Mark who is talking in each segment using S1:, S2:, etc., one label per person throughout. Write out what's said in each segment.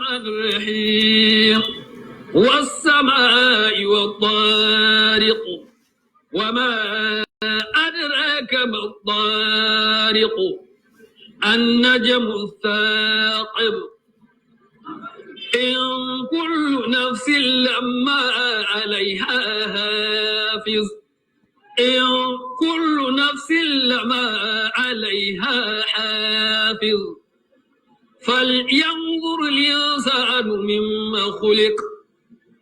S1: الرحمن الرحيم والسماء والطارق وما أدراك ما الطارق النجم الثاقب إن كل نفس لما عليها حافظ إن كل نفس لما عليها حافظ فلينظر الإنسان مما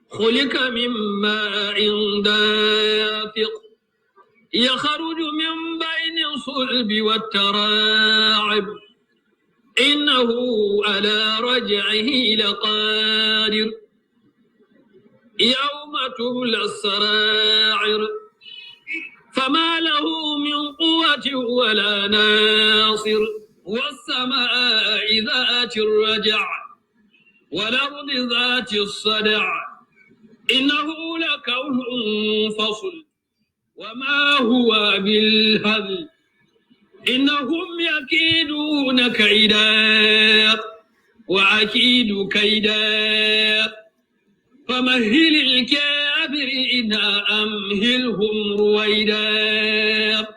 S1: خلق من ماء دافق يخرج من بين الصلب والتراعب إنه على رجعه لقادر يوم تبلى السراعر فما له من قوة ولا ناصر والسماء ذات الرجع والأرض ذات الصدع إنه لقول فصل وما هو بالهزل إنهم يكيدون كيدا وأكيد كيدا فمهل الكافرين أمهلهم رويدا.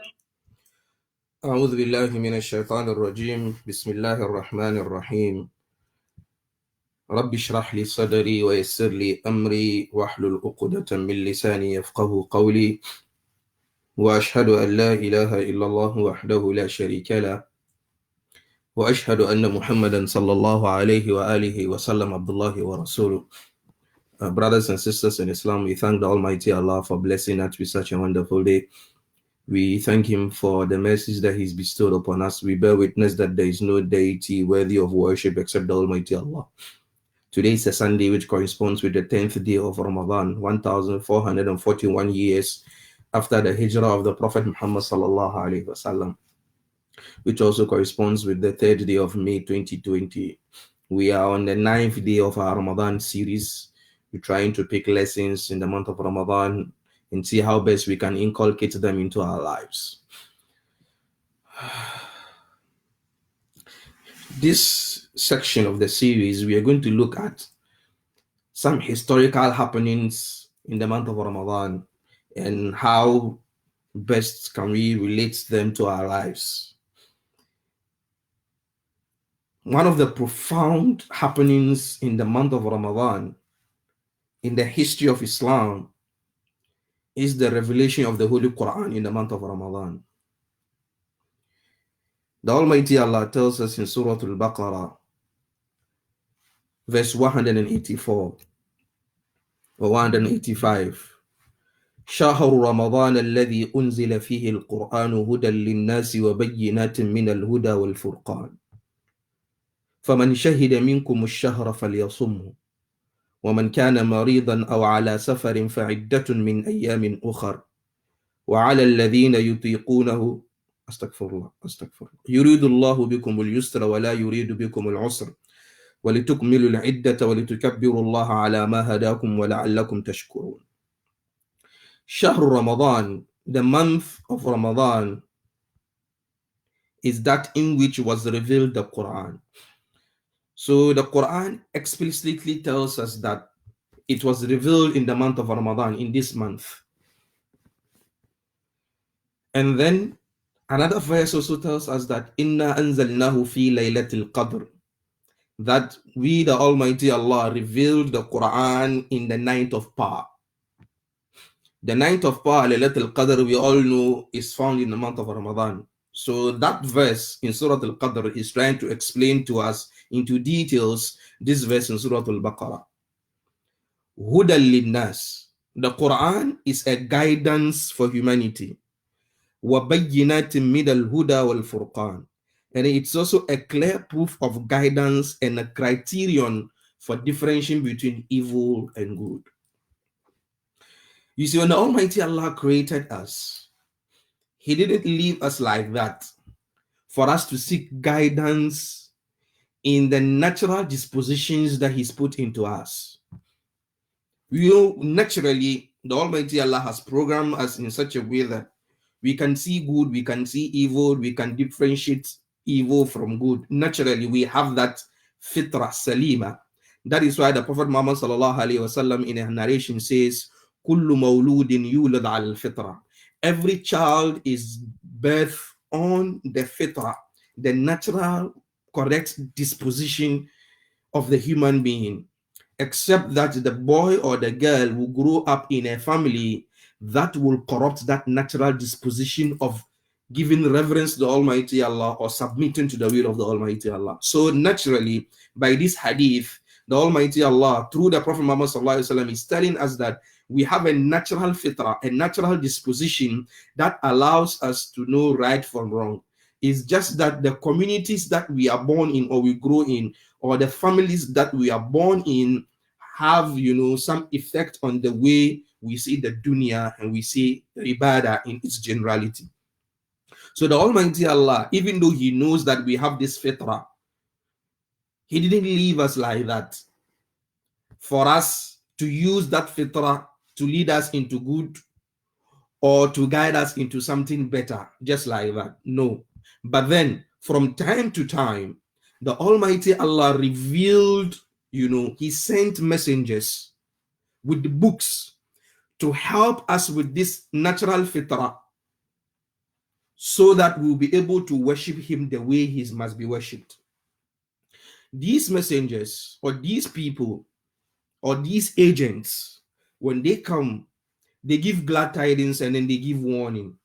S2: أعوذ بالله من الشيطان الرجيم. بسم الله الرحمن الرحيم. رب اشرح لي صدري ويسر لي أمري واحلل عقدة من لساني يفقه قولي وأشهد أن لا إله إلا الله وحده لا شريك له وأشهد أن محمدا صلى الله عليه وآله وسلم عبد الله ورسوله. Brothers and sisters in Islam, we thank the Almighty Allah for blessing us with such a wonderful day. We thank Him for the mercies that He's bestowed upon us. We bear witness that there is no deity worthy of worship except the Almighty Allah. Today is a Sunday which corresponds with the 10th day of Ramadan, 1441 years after the hijrah of the Prophet Muhammad sallallahu alaihi wasallam, which also corresponds with the 3rd day of May 2020. We are on the 9th day of our Ramadan series. We're trying to pick lessons in the month of Ramadan and see how best we can inculcate them into our lives. This section of the series, we are going to look at some historical happenings in the month of Ramadan and how best can we relate them to our lives. One of the profound happenings in the month of Ramadan in the history of Islam is the revelation of the Holy Quran in the month of Ramadan. The Almighty Allah tells us in Surah Al-Baqarah, verse 184 or 185, شهر رمضان الذي أنزل فيه القرآن هدى للناس وبينات من الهدى والفرقان فمن شهد منكم الشهر فليصمه ومن كان مريضا أو على سفر فعدة من أيام أخر وعلى الذين يطيقونه أستغفر الله يريد الله بكم اليسر ولا يريد بكم العسر ولتكملوا العدة ولتكبروا الله على ما هداكم ولعلكم تشكرون. شهر Ramadan, the month of Ramadan, is that in which was revealed the Quran. So the Quran explicitly tells us that it was revealed in the month of Ramadan, in this month. And then another verse also tells us that Inna anzalnahu fi laylatil qadr, that we, the Almighty Allah, revealed the Quran in the night of power. The night of power, Laylatul Qadr, we all know is found in the month of Ramadan. So that verse in Surah Al-Qadr is trying to explain to us into details this verse in Surah Al-Baqarah. Hudan linnas. The Quran is a guidance for humanity. وَبَيِّنَاتٍ مِنَ الْهُدَى وَالْفُرْقَانِ. And it's also a clear proof of guidance and a criterion for differentiating between evil and good. You see, when the Almighty Allah created us, He didn't leave us like that for us to seek guidance in the natural dispositions that He's put into us. You know, naturally, the Almighty Allah has programmed us in such a way that we can see good, we can see evil, we can differentiate evil from good. Naturally, we have that fitra salima, That is why the Prophet Muhammad sallallahu alaihi wasallam in a narration says, "Kullu mawludin yulad al fitra." Every child is birthed on the fitra, the natural, correct disposition of the human being, except that the boy or the girl will grow up in a family that will corrupt that natural disposition of giving reverence to the Almighty Allah or submitting to the will of the Almighty Allah. So naturally, by this hadith, the Almighty Allah, through the Prophet Muhammad sallallahu alaihi wasallam, is telling us that we have a natural fitra, a natural disposition that allows us to know right from wrong. It's just that the communities that we are born in or we grow in, or the families that we are born in, have, some effect on the way we see the dunya and we see the ibadah in its generality. So the Almighty Allah, even though He knows that we have this fitrah, He didn't leave us like that for us to use that fitrah to lead us into good or to guide us into something better, just like that. No. But then, from time to time, the Almighty Allah revealed, He sent messengers with the books to help us with this natural fitrah, so that we'll be able to worship Him the way He must be worshipped. These messengers or these people or these agents, when they come, they give glad tidings and then they give warning.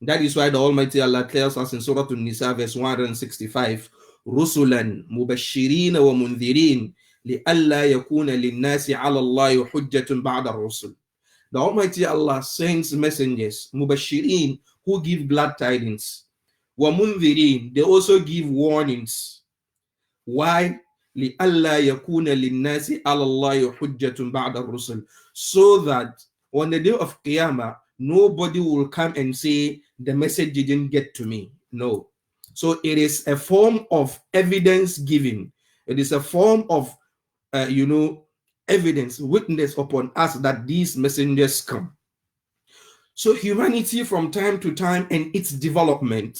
S2: That is why the Almighty Allah tells us in Surah An-Nisa verse 165, رُسُلًا مُبَشِّرِينَ وَمُنذِرِينَ لِأَلَّا يَكُونَ لِلنَّاسِ عَلَى اللَّهِ حُجَّةٌ بَعْدَ الرُّسُلِ. The Almighty Allah sends messengers, mubashirin, who give glad tidings. وَمُنذِرِينَ, they also give warnings. Why? لِأَلَّا يَكُونَ لِلنَّاسِ عَلَى اللَّهِ حُجَّةٌ بَعْدَ الرُّسُلِ. So that on the day of Qiyamah, nobody will come and say, the message didn't get to me. No. So it is a form of evidence giving. It is a form of, evidence, witness upon us that these messengers come. So humanity from time to time and its development,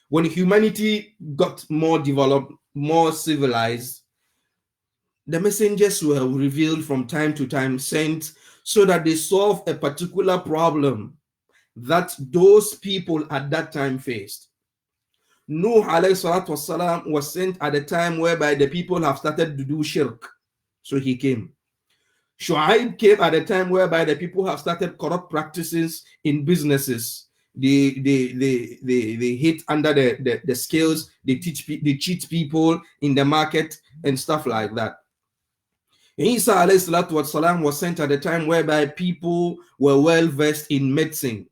S2: when humanity got more developed, more civilized, the messengers were revealed from time to time, sent so that they solve a particular problem that those people at that time faced. Nuh alayhi salatu wasalam was sent at a time whereby the people have started to do shirk. So he came. Shu'aib came at a time whereby the people have started corrupt practices in businesses. They hit under the scales. They cheat people in the market and stuff like that. Isa alayhi salatu wasalam was sent at a time whereby people were well versed in medicine.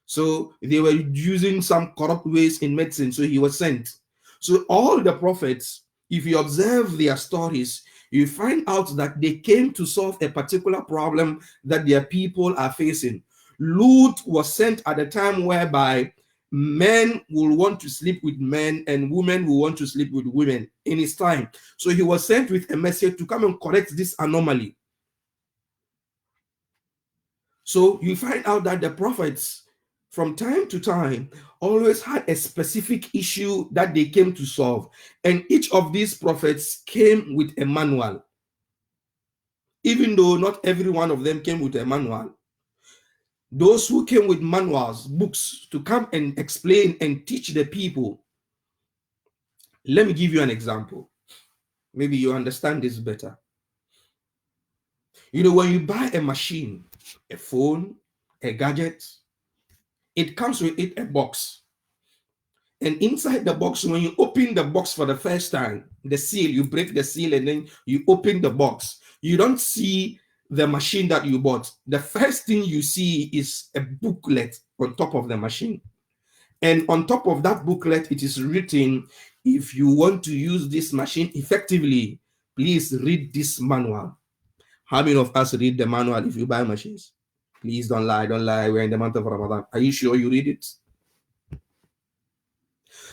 S2: So they were using some corrupt ways in medicine. So he was sent. So all the prophets, if you observe their stories, you find out that they came to solve a particular problem that their people are facing. Lut was sent at a time whereby men will want to sleep with men and women will want to sleep with women in his time. So he was sent with a message to come and correct this anomaly. So you find out that the prophets, from time to time, always had a specific issue that they came to solve. And each of these prophets came with a manual. Even though not every one of them came with a manual, those who came with manuals, books, to come and explain and teach the people. Let me give you an example. Maybe you understand this better. When you buy a machine, a phone, a gadget, it comes with it a box. And inside the box, when you open the box for the first time, the seal, you break the seal and then you open the box. You don't see the machine that you bought. The first thing you see is a booklet on top of the machine. And on top of that booklet, it is written, if you want to use this machine effectively, please read this manual. How many of us read the manual if you buy machines? Please don't lie, don't lie. We're in the month of Ramadan. Are you sure you read it?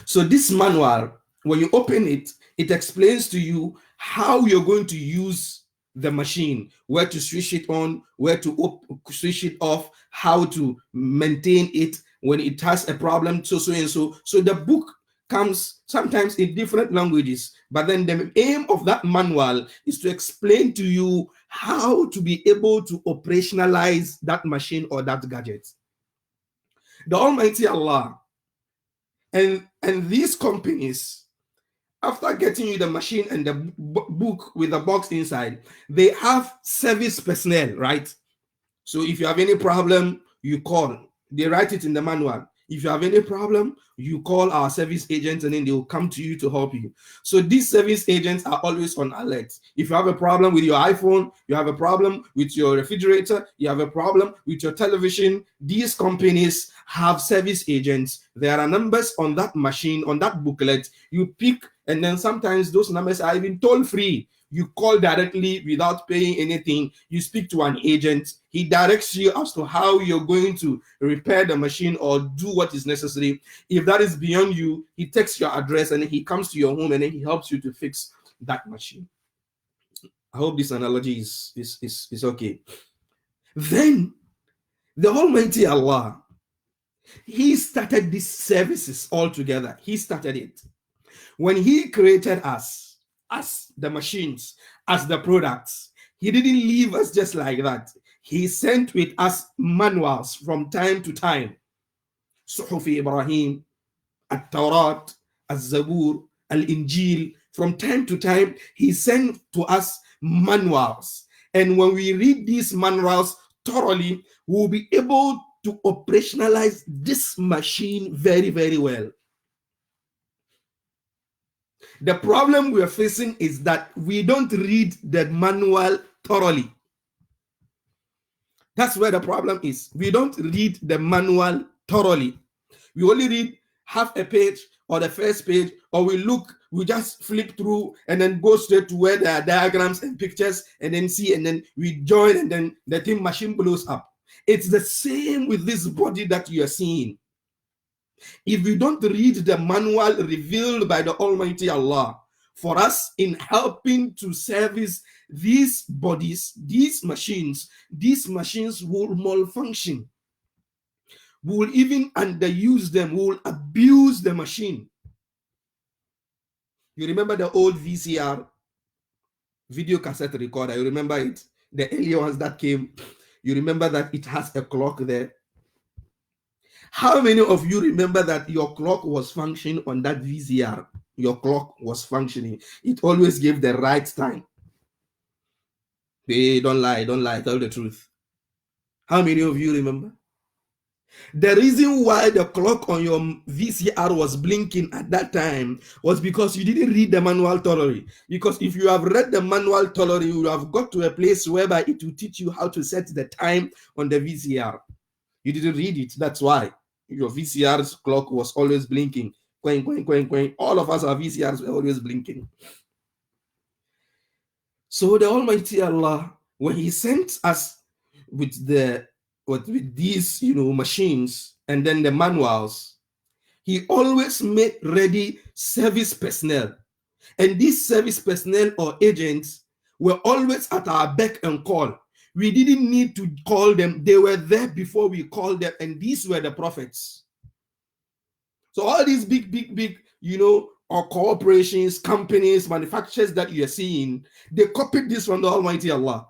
S2: So this manual, when you open it, it explains to you how you're going to use the machine, where to switch it on, where to switch it off, how to maintain it when it has a problem, so and so. So the book comes sometimes in different languages, but then the aim of that manual is to explain to you how to be able to operationalize that machine or that gadget. The Almighty Allah and these companies, after getting you the machine and the book with the box inside, they have service personnel, right? So if you have any problem, you call. They write it in the manual. If you have any problem, you call our service agents and then they will come to you to help you. So these service agents are always on alert. If you have a problem with your iPhone, you have a problem with your refrigerator, you have a problem with your television, these companies have service agents. There are numbers on that machine, on that booklet. You pick, and then sometimes those numbers are even toll free. You call directly without paying anything. You speak to an agent. He directs you as to how you're going to repair the machine or do what is necessary. If that is beyond you, he takes your address and he comes to your home and then he helps you to fix that machine. I hope this analogy is okay. Then the Almighty Allah, he started these services altogether. He started it. When he created us, as the machines, as the products, he didn't leave us just like that. He sent with us manuals from time to time. Suhufi Ibrahim, At-Tawrat, Al-Zabur, Al-Injil. From time to time, he sent to us manuals. And when we read these manuals thoroughly, we'll be able to operationalize this machine very, very well. The problem we are facing is that we don't read the manual thoroughly. That's where the problem is. We don't read the manual thoroughly. We only read half a page or the first page, or we just flip through and then go straight to where there are diagrams and pictures and then see, and then we join, and then the thing machine blows up. It's the same with this body that you are seeing. If we don't read the manual revealed by the Almighty Allah for us in helping to service these bodies, these machines will malfunction. We will even underuse them. We will abuse the machine. You remember the old VCR, video cassette recorder? You remember it? The earlier ones that came. You remember that it has a clock there? How many of you remember that your clock was functioning on that VCR? Your clock was functioning. It always gave the right time. Hey, don't lie, tell the truth. How many of you remember? The reason why the clock on your VCR was blinking at that time was because you didn't read the manual thoroughly. Because if you have read the manual thoroughly, you have got to a place whereby it will teach you how to set the time on the VCR. You didn't read it. That's why your VCR's clock was always blinking. Quang, quang, quang, quang. All of us, our VCRs were always blinking. So the Almighty Allah, when he sent us with these machines and then the manuals, he always made ready service personnel. And these service personnel or agents were always at our beck and call. We didn't need to call them. They were there before we called them. And these were the prophets. So all these big, or corporations, companies, manufacturers that you are seeing, they copied this from the Almighty Allah.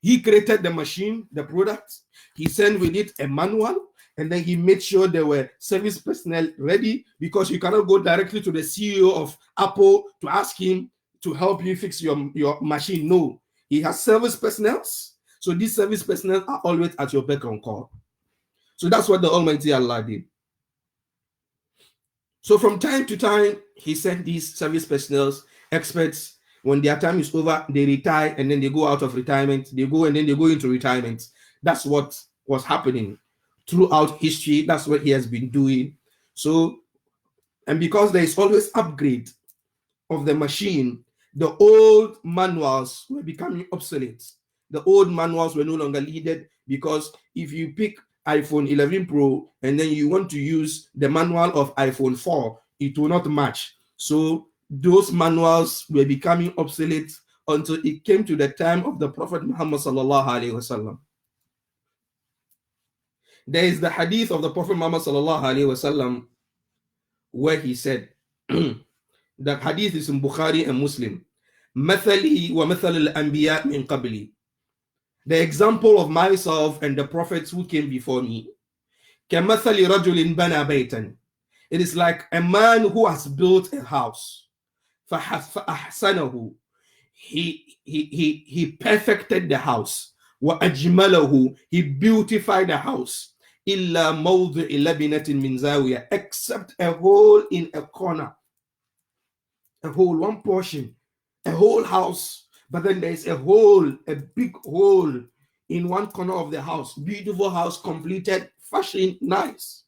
S2: He created the machine, the product. He sent with it a manual. And then he made sure there were service personnel ready, because you cannot go directly to the CEO of Apple to ask him to help you fix your machine. No. He has service personnel. So these service personnel are always at your beck and call. So that's what the Almighty Allah did. So from time to time, he sent these service personnel, experts. When their time is over, they retire and then they go out of retirement. They go and then they go into retirement. That's what was happening throughout history. That's what he has been doing. So, and because there is always upgrade of the machine, the old manuals were becoming obsolete. The old manuals were no longer needed, because if you pick iPhone 11 Pro and then you want to use the manual of iPhone 4, it will not match. So those manuals were becoming obsolete until it came to the time of the Prophet Muhammad sallallahu alaihi wasallam. There is the hadith of the Prophet Muhammad sallallahu alaihi wasallam where he said, the hadith is in Bukhari and Muslim, مثلي ومثل الأنبياء من قبلي. The example of myself and the prophets who came before me, كمثل رجل بنى بيتا. It is like a man who has built a house. فأحسنه. He perfected the house. وأجمله. He beautified the house. إلا موضع لبنة من زاوية. Except a hole in a corner. A hole, one portion. A whole house. But then there's a hole, a big hole in one corner of the house. Beautiful house, completed, fashioned, nice.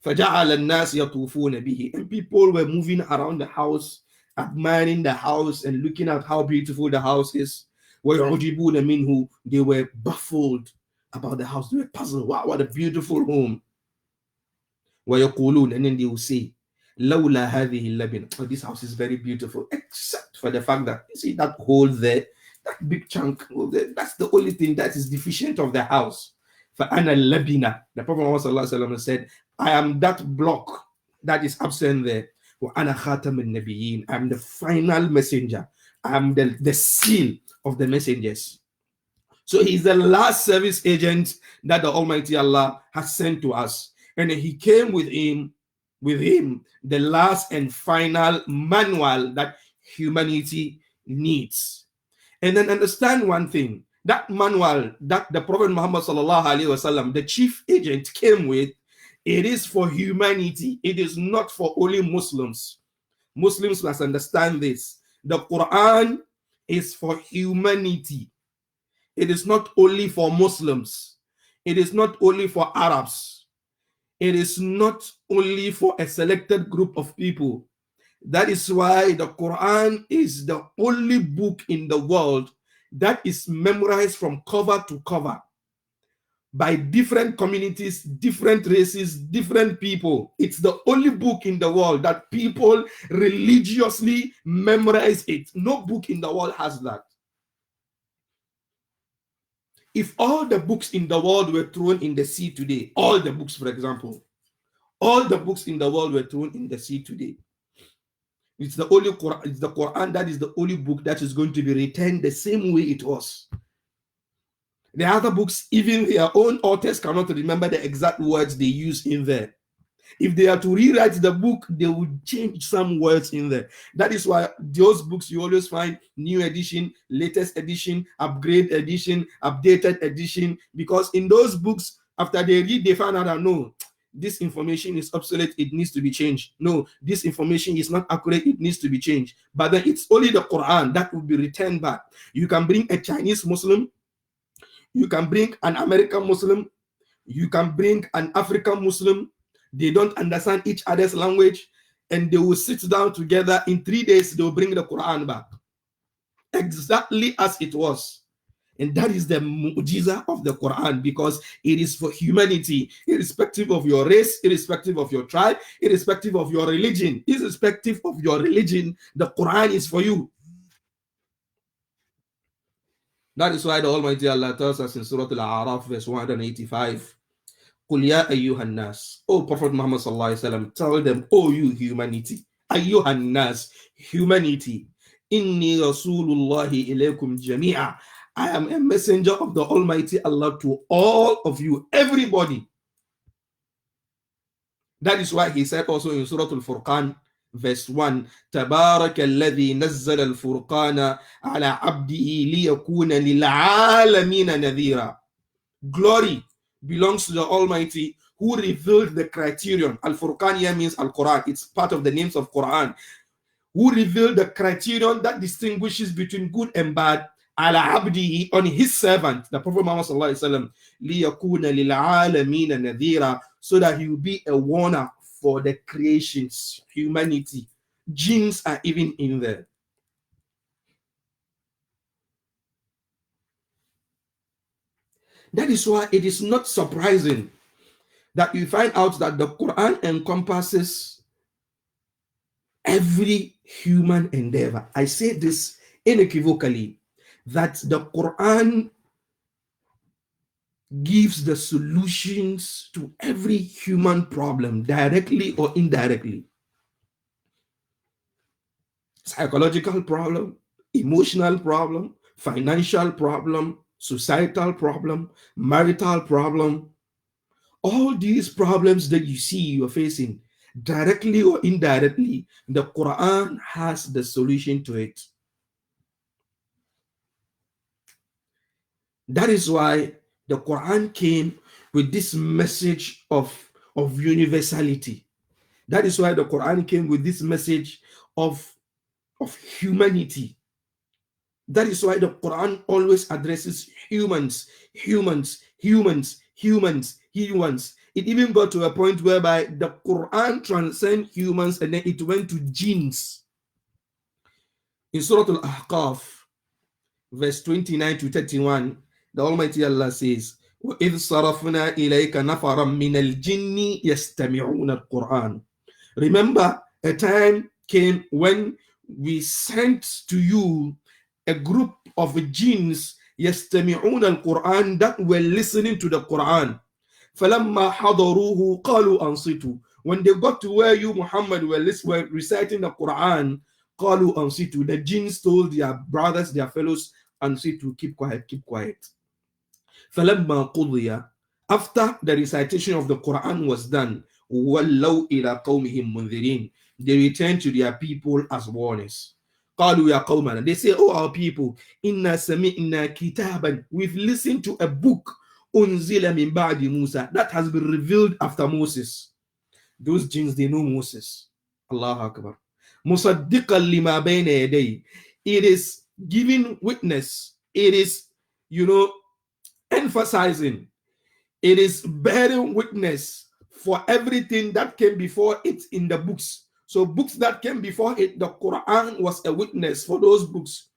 S2: فجعل الناس يطوفون به. And people were moving around the house, admiring the house and looking at how beautiful the house is. ويعجبون منه. They were baffled about the house. They were puzzled. Wow, what a beautiful home. ويقولون, and then they will say, لولا هذه اللبنة. Oh, this house is very beautiful, except for the fact that, you see that hole there, that big chunk, that's the only thing that is deficient of the house. فأنا اللبنة. The Prophet Muhammad said, I am that block that is absent there. وأنا خاتم النبيين. I'm the final messenger. I'm the seal of the messengers. So he's the last service agent that the Almighty Allah has sent to us. And he came with him the last and final manual that humanity needs. And then understand one thing, that manual that the Prophet Muhammad sallallahu alaihi wasallam, the chief agent, came with, it is for humanity. It is not for only Muslims. Muslims must understand this. The Quran is for humanity. It is not only for Muslims. It is not only for Arabs. It is not only for a selected group of people. That is why the Quran is the only book in the world that is memorized from cover to cover by different communities, different races, different people. It's the only book in the world that people religiously memorize it. No book in the world has that. If all the books in the world were thrown in the sea today, all the books, for example, all the books in the world were thrown in the sea today, it's the only Quran, it's the Quran that is the only book that is going to be written the same way it was. The other books, even their own authors cannot remember the exact words they use in there. If they are to rewrite the book, they would change some words in there. That is why those books you always find new edition, latest edition, upgrade edition, updated edition, because in those books, after they read, they find out that no, this information is obsolete, it needs to be changed. No, this information is not accurate, it needs to be changed. But then it's only the Quran that will be returned back. You can bring a Chinese Muslim, you can bring an American Muslim, you can bring an African Muslim. They don't understand each other's language, and they will sit down together. In 3 days, they will bring the Quran back exactly as it was. And that is the mu'jiza of the Quran, because it is for humanity, irrespective of your race, irrespective of your tribe, irrespective of your religion. Irrespective of your religion, the Quran is for you. That is why the Almighty Allah tells us in Surah Al-A'raf, verse 185, قُلْ يَا أَيُّهَا النَّاسِ. O Prophet Muhammad sallallahu alaihi wasallam, tell them, O you humanity, أَيُّهَا النَّاسِ, humanity, إِنِّي رَسُولُ اللَّهِ إِلَيْكُمْ جَمِيعًا. I am a messenger of the Almighty Allah to all of you, everybody. That is why he said also in Surah Al-Furqan, verse 1, تَبَارَكَ الَّذِي نَزَّلَ الْفُرْقَانَ عَلَى عَبْدِهِ لِيَكُونَ لِلْعَالَمِينَ نَذِيرًا. Glory belongs to the Almighty who revealed the criterion. Al-Furqan here means Al-Quran. It's part of the names of Quran. Who revealed the criterion that distinguishes between good and bad, ala abdihi, on his servant, the Prophet Muhammad sallallahu alaihi wasallam, liyakuna lil alamin nadhira, so that he will be a warner for the creations, humanity. Jinns are even in there. That is why it is not surprising that you find out that the Quran encompasses every human endeavor. I say this unequivocally, that the Quran gives the solutions to every human problem, directly or indirectly. psychological problem, emotional problem, financial problem, societal problem, marital problem. All these problems that you see you're facing, directly or indirectly, the Quran has the solution to it. That is why the Quran came with this message of universality. That is why the Quran came with this message of humanity. That is why the Quran always addresses humans, humans, humans, humans, humans. It even got to a point whereby the Quran transcends humans and then it went to jinns. In Surah Al-Ahqaf, verse 29 to 31, the Almighty Allah says, وَإِذْ صَرَفْنَا إِلَيْكَ نَفَرًا مِنَ الْجِنِّ يَسْتَمِعُونَ الْقُرْآنَ. Remember, a time came when we sent to you a group of jinns يستمعون القرآن that were listening to the Quran. فلما حضروه قالوا أنصتوا. When they got to where you, Muhammad, were reciting the Quran, قالوا أنصتوا. The jinns told their brothers, their fellows, أنصتوا, keep quiet, keep quiet. فلما قضي, after the recitation of the Quran was done, وَلَّوْا إِلَىٰ قَوْمِهِمْ مُنذِرِينَ, they returned to their people as warners. قالوا يا قومنا, they say, oh our people, إِنَّا سَمِعْنَا كِتَابًا, we've listened to a book, أُنزِلَ مِن بَعْدِ مُوسَى, that has been revealed after Moses. Those jinns, they know Moses. Allah Akbar. مُصَدِّقًا لِمَا بَيْنَ يَدَيْهِ, it is giving witness, it is, emphasizing, it is bearing witness for everything that came before it in the books. So books that came before it, the Quran was a witness for those books.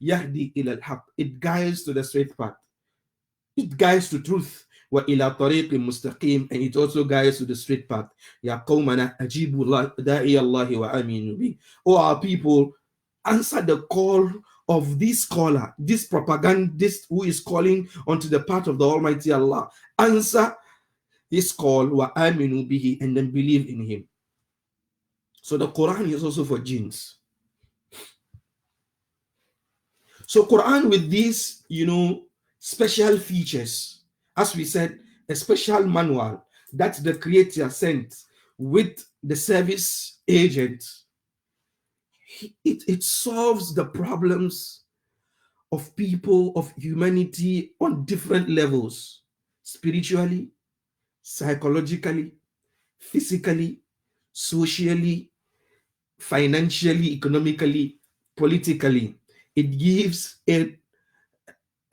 S2: Yahdi ila al-haq, it guides to the straight path. It guides to truth. Wa ila tariqin mustaqim, and it also guides to the straight path. Ya qawmana ajibu da'i Allahi wa aminu bi. Oh our people, answer the call of this caller, this propagandist who is calling onto the path of the Almighty Allah. Answer his call, wa aminu bihi, and then believe in him. So the Quran is also for jinns. So Quran with these, special features, as we said, a special manual that the Creator sent with the service agent, it solves the problems of people, of humanity on different levels, spiritually, psychologically, physically, socially, financially, economically, politically. It gives a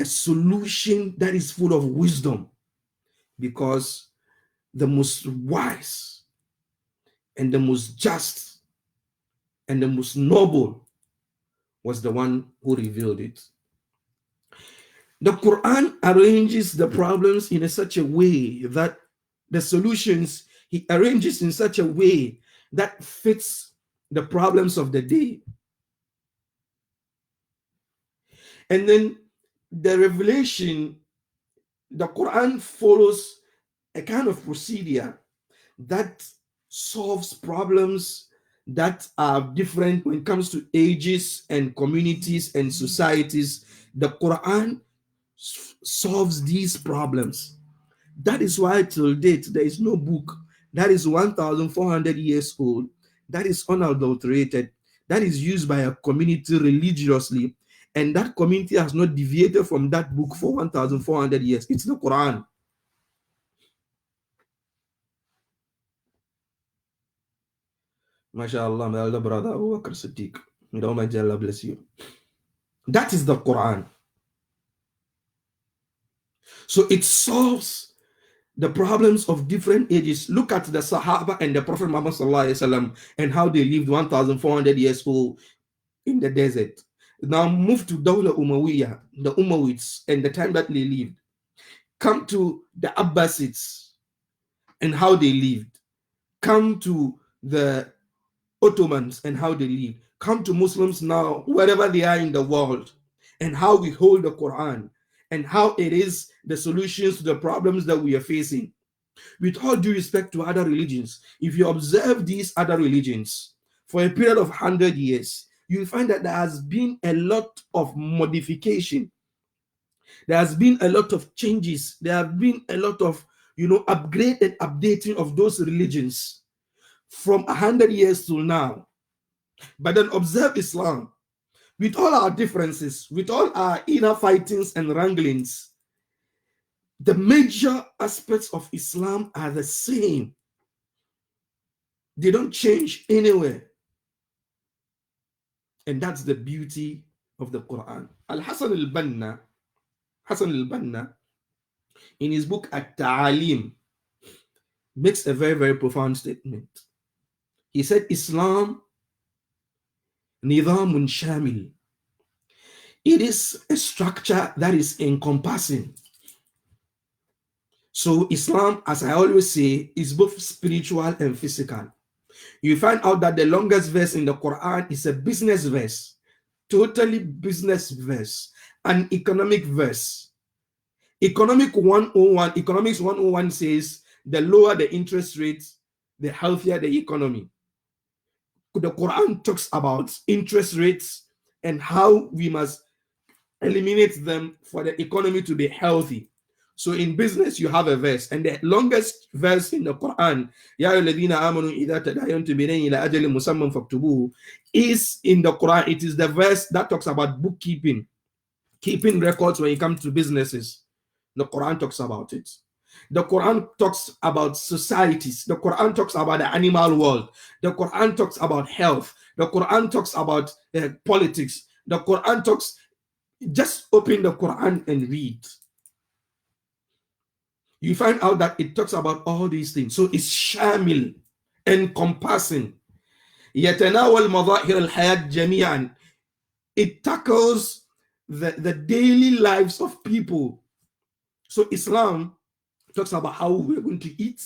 S2: solution that is full of wisdom, because the most wise and the most just and the most noble was the one who revealed it. The Quran arranges the problems in such a way that the solutions he arranges in such a way that fits the problems of the day. And then the revelation, the Quran follows a kind of procedure that solves problems that are different when it comes to ages and communities and societies. The Quran solves these problems. That is why till date there is no book that is 1,400 years old, that is unadulterated, that is used by a community religiously, and that community has not deviated from that book for 1,400 years. It's the Quran. MashaAllah, my elder brother Abu Bakr Siddiq. May Almighty Allah bless you. That is the Quran. So it solves the problems of different ages. Look at the Sahaba and the Prophet Muhammad ﷺ and how they lived 1,400 years old in the desert. Now move to Dawla Umayyah, the Umayyads, and the time that they lived. Come to the Abbasids and how they lived. Come to the Ottomans and how they lived. Come to Muslims now, wherever they are in the world, and how we hold the Quran, and how it is the solutions to the problems that we are facing. With all due respect to other religions, if you observe these other religions for a period of 100 years, you find that there has been a lot of modification. There has been a lot of changes. There have been a lot of, upgrade and updating of those religions from 100 years to now. But then observe Islam. With all our differences, with all our inner fightings and wranglings, the major aspects of Islam are the same. They don't change anywhere. And that's the beauty of the Quran. Al-Hasan al-Banna, in his book At-Ta'alim, makes a very, very profound statement. He said, Islam, nidamun shamil. It is a structure that is encompassing. So Islam, as I always say, is both spiritual and physical. You find out that the longest verse in the Quran is a business verse, totally business verse, an economic verse. Economics 101 says, the lower the interest rates, the healthier the economy. The Quran talks about interest rates and how we must eliminate them for the economy to be healthy. So in business, you have a verse, and the longest verse in the Quran, Ya ayyuhalladhina amanu idha tadayantum bidaynin ila ajalin musamman faktubuhu, is in the Quran. It is the verse that talks about bookkeeping, keeping records when it comes to businesses. The Quran talks about it. The Quran talks about societies. The Quran talks about the animal world. The Quran talks about health. The Quran talks about politics. The Quran talks. Just open the Quran and read. You find out that it talks about all these things. So it's shamil, encompassing. يتناول مظاهر الحياة جميعا. It tackles the daily lives of people. So Islam talks about how we're going to eat.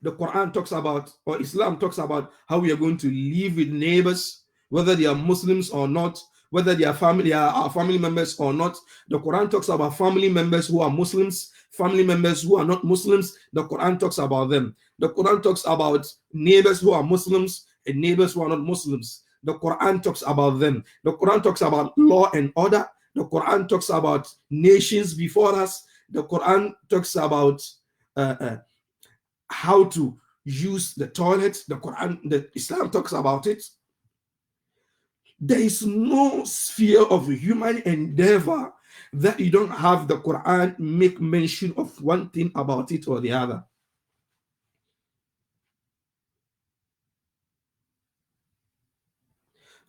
S2: The Quran talks about, or Islam talks about how we are going to live with neighbors, whether they are Muslims or not, whether they are our family members or not. The Quran talks about family members who are Muslims, family members who are not Muslims. The Quran talks about them. The Quran talks about neighbors who are Muslims and neighbors who are not Muslims. The Quran talks about them. The Quran talks about law and order. The Quran talks about nations before us. The Quran talks about how to use the toilet. The Islam talks about it. There is no sphere of human endeavor that you don't have the Quran make mention of one thing about it or the other.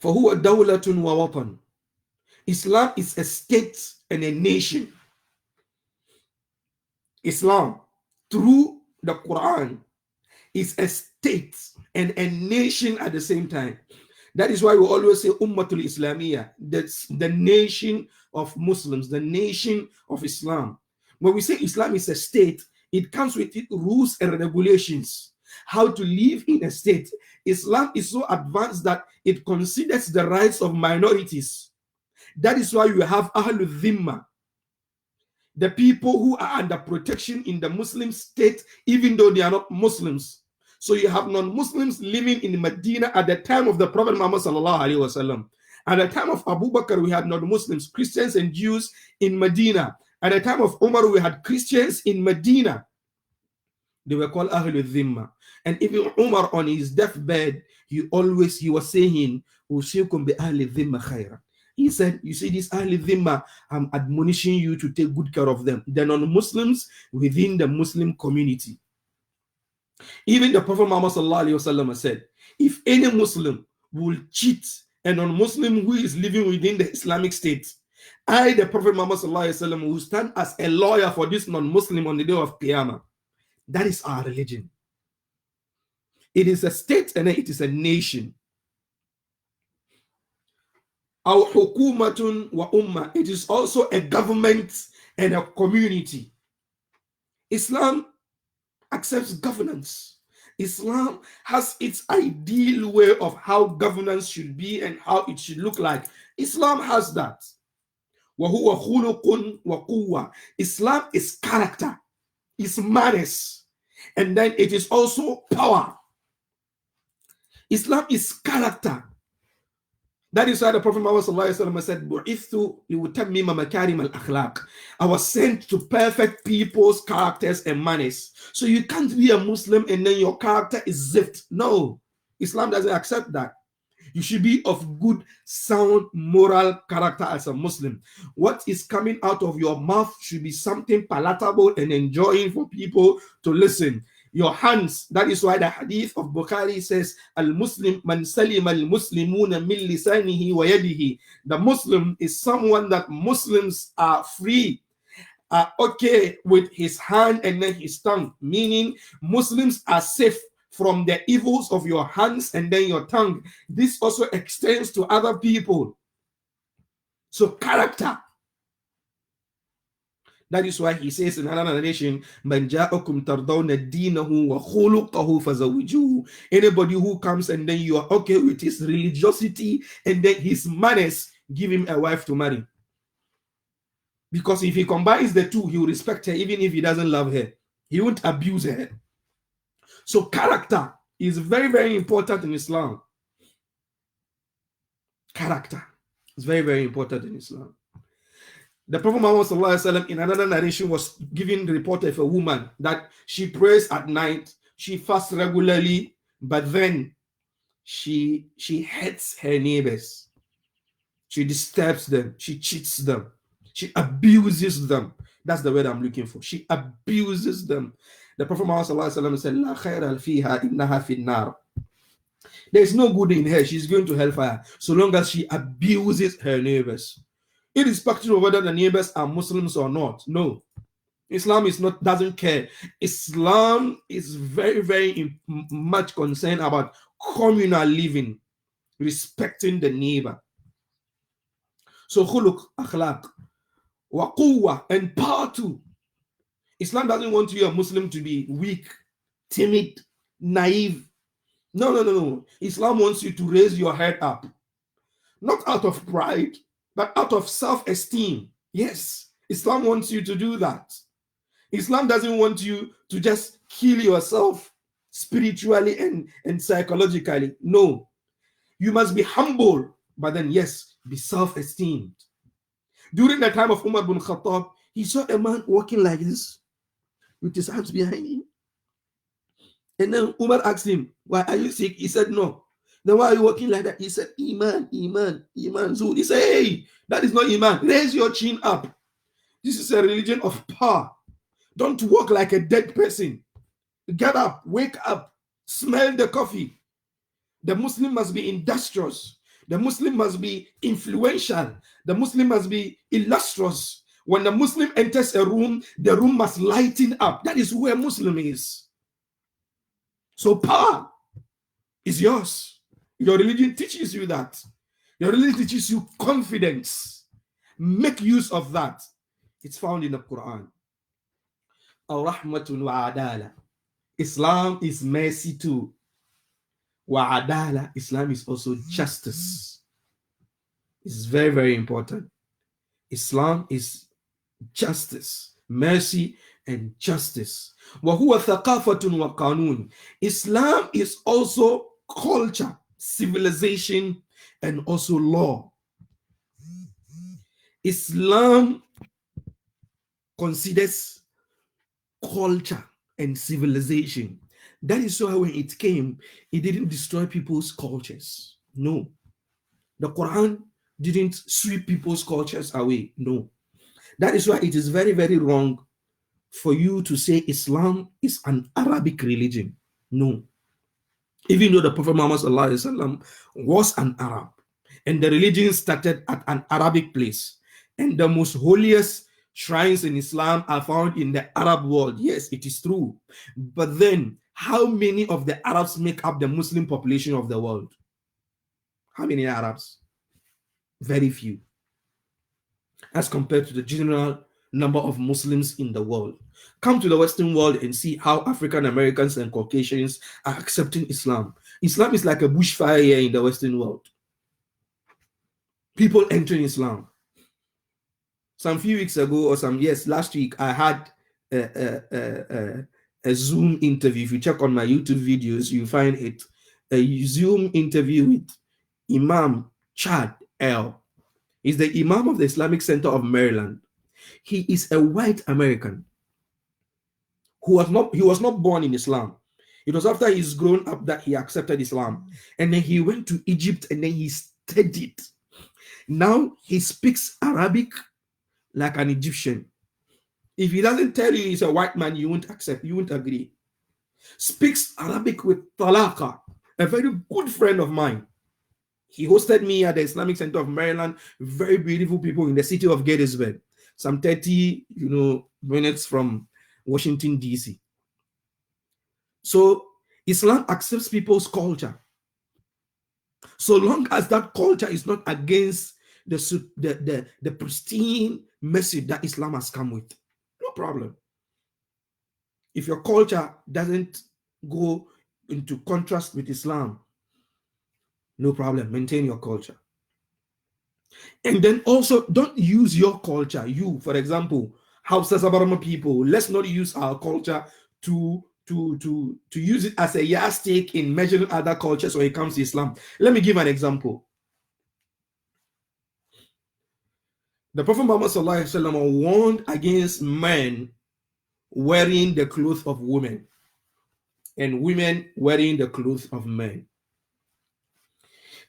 S2: فَهُوَ دَوْلَةٌ وَوَطَنٌ. Islam is a state and a nation. Islam, through the Quran, is a state and a nation at the same time. That is why we always say Ummatul Islamiyah. That's the nation of Muslims, the nation of Islam. When we say Islam is a state, it comes with it rules and regulations. How to live in a state. Islam is so advanced that it considers the rights of minorities. That is why you have Ahlul Dhimma, the people who are under protection in the Muslim state, even though they are not Muslims. So you have non-Muslims living in Medina at the time of the Prophet Muhammad sallallahu alaihi wasallam. At the time of Abu Bakr, we had non-Muslims, Christians and Jews in Medina. At the time of Umar, we had Christians in Medina. They were called Ahlul Dhimma. And even Umar on his deathbed, he was saying, Usikum bi Ahli Dhimma khayran. He said, you see, this Ahli Dhimma, I'm admonishing you to take good care of them. They're non-Muslims within the Muslim community. Even the Prophet Muhammad said, if any Muslim will cheat a non-Muslim who is living within the Islamic state, I, the Prophet Muhammad will stand as a lawyer for this non-Muslim on the day of Qiyamah. That is our religion. It is a state and it is a nation. Our hukumatun wa ummah. It is also a government and a community. Islam accepts governance. Islam has its ideal way of how governance should be and how it should look like. Islam has that. وَهُوَ خُلُقٌ وَقُوَّةٌ. Islam is character, is manners, and then it is also power. Islam is character. That is why the Prophet Muhammad said, "Bu'ithu liutammima makarim al-akhlaq." I was sent to perfect people's characters and manners. So you can't be a Muslim and then your character is zift. No, Islam doesn't accept that. You should be of good, sound, moral character as a Muslim. What is coming out of your mouth should be something palatable and enjoying for people to listen. Your hands, that is why the hadith of Bukhari says, Al-Muslim man salim al-Muslimuna min lisanihi wa yadihi. The Muslim is someone that Muslims are free, are okay with his hand and then his tongue, meaning Muslims are safe from the evils of your hands and then your tongue. This also extends to other people. So character. That is why he says in another narration, "Man ja'akum tardawna dinahu wa khuluqahu fazawijuhu." Anybody who comes and then you are okay with his religiosity and then his manners, give him a wife to marry. Because if he combines the two, he will respect her even if he doesn't love her. He won't abuse her. So character is very, very important in Islam. Character is very, very important in Islam. The Prophet Muhammad in another narration was giving the report of a woman that she prays at night, she fasts regularly, but then she hurts her neighbors. She disturbs them, she cheats them, she abuses them. That's the word I'm looking for. She abuses them. The Prophet Muhammad said, "La khayra fiha innaha fin nar." There is no good in her. She's going to hellfire so long as she abuses her neighbors. Irrespective of whether the neighbors are Muslims or not. No. Islam doesn't care. Islam is very, very much concerned about communal living, respecting the neighbor. So khuluq, akhlaq, wa quwwa, and power too. Islam doesn't want you, a Muslim, to be weak, timid, naive. No. Islam wants you to raise your head up. Not out of pride, but out of self-esteem. Yes, Islam wants you to do that. Islam doesn't want you to just kill yourself spiritually and psychologically. No. You must be humble, but then, yes, be self-esteemed. During the time of Umar bin Khattab, he saw a man walking like this with his hands behind him. And then Umar asked him, "Why are you sick?" He said, "No." "Then why are you walking like that?" He said, Iman. So he said, "Hey, that is not Iman. Raise your chin up. This is a religion of power. Don't walk like a dead person. Get up, wake up, smell the coffee." The Muslim must be industrious. The Muslim must be influential. The Muslim must be illustrious. When the Muslim enters a room, the room must lighten up. That is who a Muslim is. So power is yours. Your religion teaches you that. Your religion teaches you confidence. Make use of that. It's found in the Quran. Al-Rahmatun wa Adala. Islam is mercy too. Wa Adala. Islam is also justice. It's very, very important. Islam is justice, mercy, and justice. وَهُوَ ثَقَافَةٌ وَقَانُونٌ. Islam is also culture, civilization, and also law. Islam considers culture and civilization. That is why when it came, it didn't destroy people's cultures. No. The Quran didn't sweep people's cultures away. No. That is why it is very, very wrong for you to say Islam is an Arabic religion. No. Even though the Prophet Muhammad was an Arab, and the religion started at an Arabic place, and the most holiest shrines in Islam are found in the Arab world. Yes, it is true. But then, how many of the Arabs make up the Muslim population of the world? How many Arabs? Very few. As compared to the general number of Muslims in the world. Come to the Western world and see how African Americans and Caucasians are accepting Islam. Islam is like a bushfire here in the Western world. People entering Islam. Some few weeks ago, or last week, I had a Zoom interview. If you check on my YouTube videos, you find it. A Zoom interview with Imam Chad L. is the Imam of the Islamic Center of Maryland. He is a white American he was not born in Islam. It was after he's grown up that he accepted Islam. And then he went to Egypt and then he studied. Now he speaks Arabic like an Egyptian. If he doesn't tell you he's a white man, you won't accept, you won't agree. Speaks Arabic with Talaka, a very good friend of mine. He hosted me at the Islamic Center of Maryland. Very beautiful people in the city of Gettysburg, some 30 minutes from Washington, D.C. So Islam accepts people's culture, so long as that culture is not against the pristine message that Islam has come with. No problem. If your culture doesn't go into contrast with Islam, no problem. Maintain your culture. And then also don't use your culture. You, for example, Hausa Zabarama people, let's not use our culture to use it as a yardstick in measuring other cultures when it comes to Islam. Let me give an example. The Prophet Muhammad warned against men wearing the clothes of women and women wearing the clothes of men.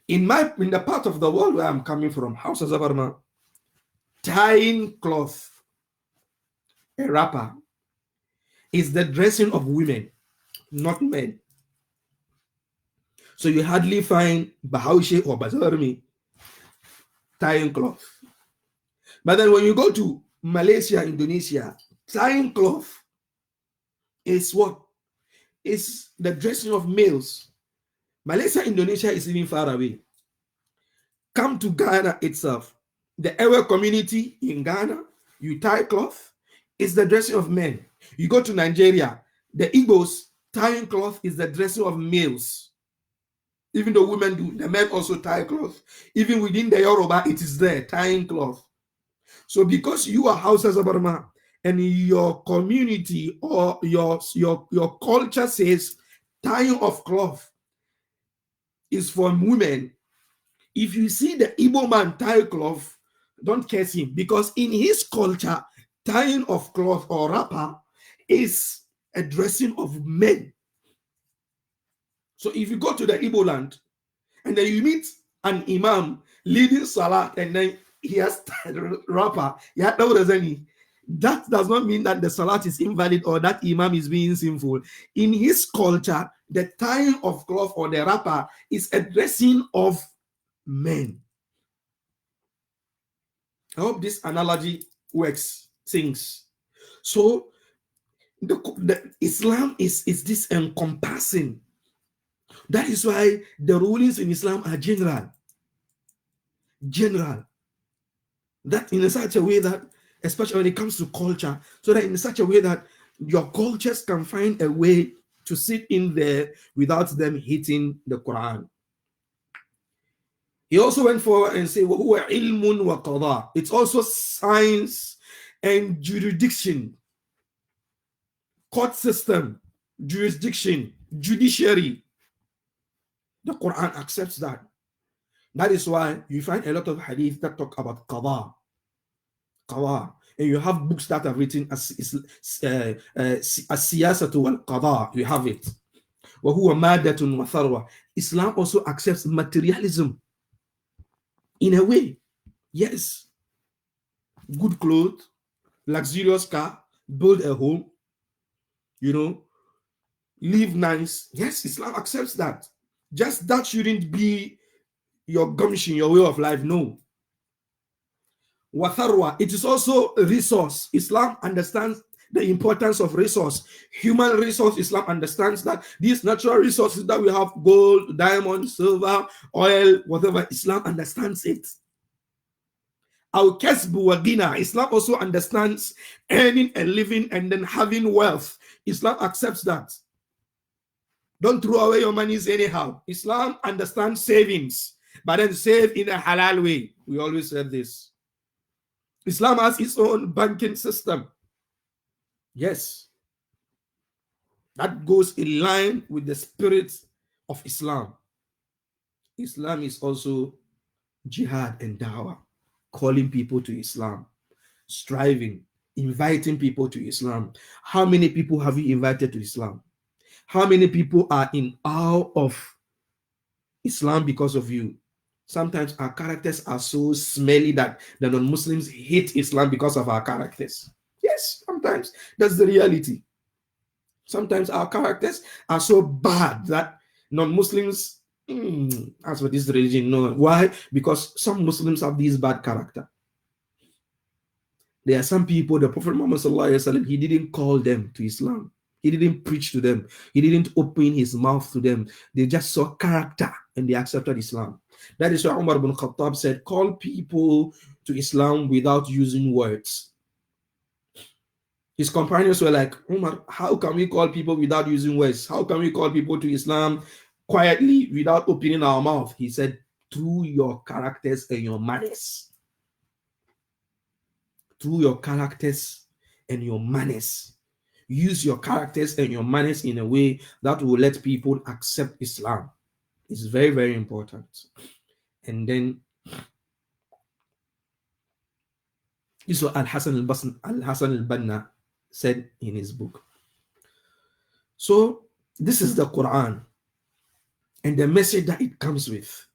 S2: In the part of the world where I'm coming from, Hausa Zabarma, tying cloth, a wrapper, is the dressing of women, not men. So you hardly find Bahaushe or Bazarmi tying cloth. But then when you go to Malaysia, Indonesia, tying cloth is what? It's the dressing of males. Malaysia, Indonesia is even far away. Come to Ghana itself. The Ewe community in Ghana, you tie cloth, it's the dressing of men. You go to Nigeria, the Igbos, tying cloth is the dressing of males. Even though women do, the men also tie cloth. Even within the Yoruba, it is there, tying cloth. So because you are Hausa Zabarma and your community or your culture says tying of cloth is for women, if you see the Igbo man tie cloth, don't curse him, because in his culture, tying of cloth or wrapper is a dressing of men. So if you go to the Igbo land and then you meet an imam leading salah and then he has wrapper, that does not mean that the salat is invalid or that imam is being sinful. In his culture, the tying of cloth or the wrapper is a dressing of men. I hope this analogy works. Things. So the Islam is this encompassing. That is why the rulings in Islam are general. That in such a way that, especially when it comes to culture, so that in such a way that your cultures can find a way to sit in there without them hitting the Quran. He also went forward and said, وَهُوَ عِلْمٌ وَقَضَاء. It's also science and jurisdiction, court system, jurisdiction, judiciary. The Quran accepts that. That is why you find a lot of hadith that talk about qada. And you have books that are written as siyasatu wal qada. You have it. وَهُوَ مَادَةٌ وَثَرْوَةٌ. Islam also accepts materialism. In a way, yes. Good clothes, luxurious car, build a home, live nice. Yes, Islam accepts that. Just that shouldn't be your gumption, your way of life. No. Watharwa, it is also a resource. Islam understands the importance of resource. Human resource, Islam understands that these natural resources that we have, gold, diamond, silver, oil, whatever, Islam understands it. Al-Kasbu wa Gina, Islam also understands earning a living and then having wealth. Islam accepts that. Don't throw away your monies anyhow. Islam understands savings, but then save in a halal way. We always said this. Islam has its own banking system. Yes. That goes in line with the spirit of Islam. Islam is also jihad and dawah, calling people to Islam, striving, inviting people to Islam. How many people have you invited to Islam? How many people are in awe of Islam because of you? Sometimes our characters are so smelly that the non-Muslims hate Islam because of our characters. Yes, sometimes that's the reality. Sometimes our characters are so bad that non-Muslims, as for this religion, no. Why? Because some Muslims have this bad character. There are some people, the Prophet Muhammad sallallahu alaihi wasallam, he didn't call them to Islam. He didn't preach to them. He didn't open his mouth to them. They just saw character and they accepted Islam. That is why Umar ibn Khattab said, call people to Islam without using words. His companions were like, Umar, how can we call people without using words? How can we call people to Islam quietly without opening our mouth? He said, through your characters and your manners. Through your characters and your manners. Use your characters and your manners in a way that will let people accept Islam. It's very, very important. And then this is what Al-Hasan al-Banna said in his book. So this is the Quran and the message that it comes with.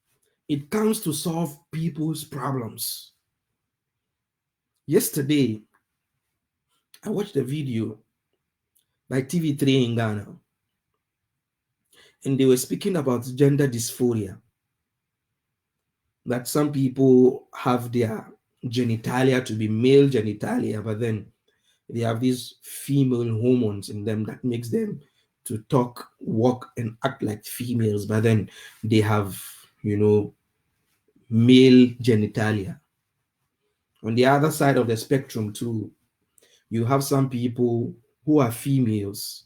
S2: It comes to solve people's problems. Yesterday, I watched a video by TV3 in Ghana, and they were speaking about gender dysphoria. That some people have their genitalia to be male genitalia, but then they have these female hormones in them that makes them to talk, walk, and act like females, but then they have, male genitalia. On the other side of the spectrum too, you have some people who are females.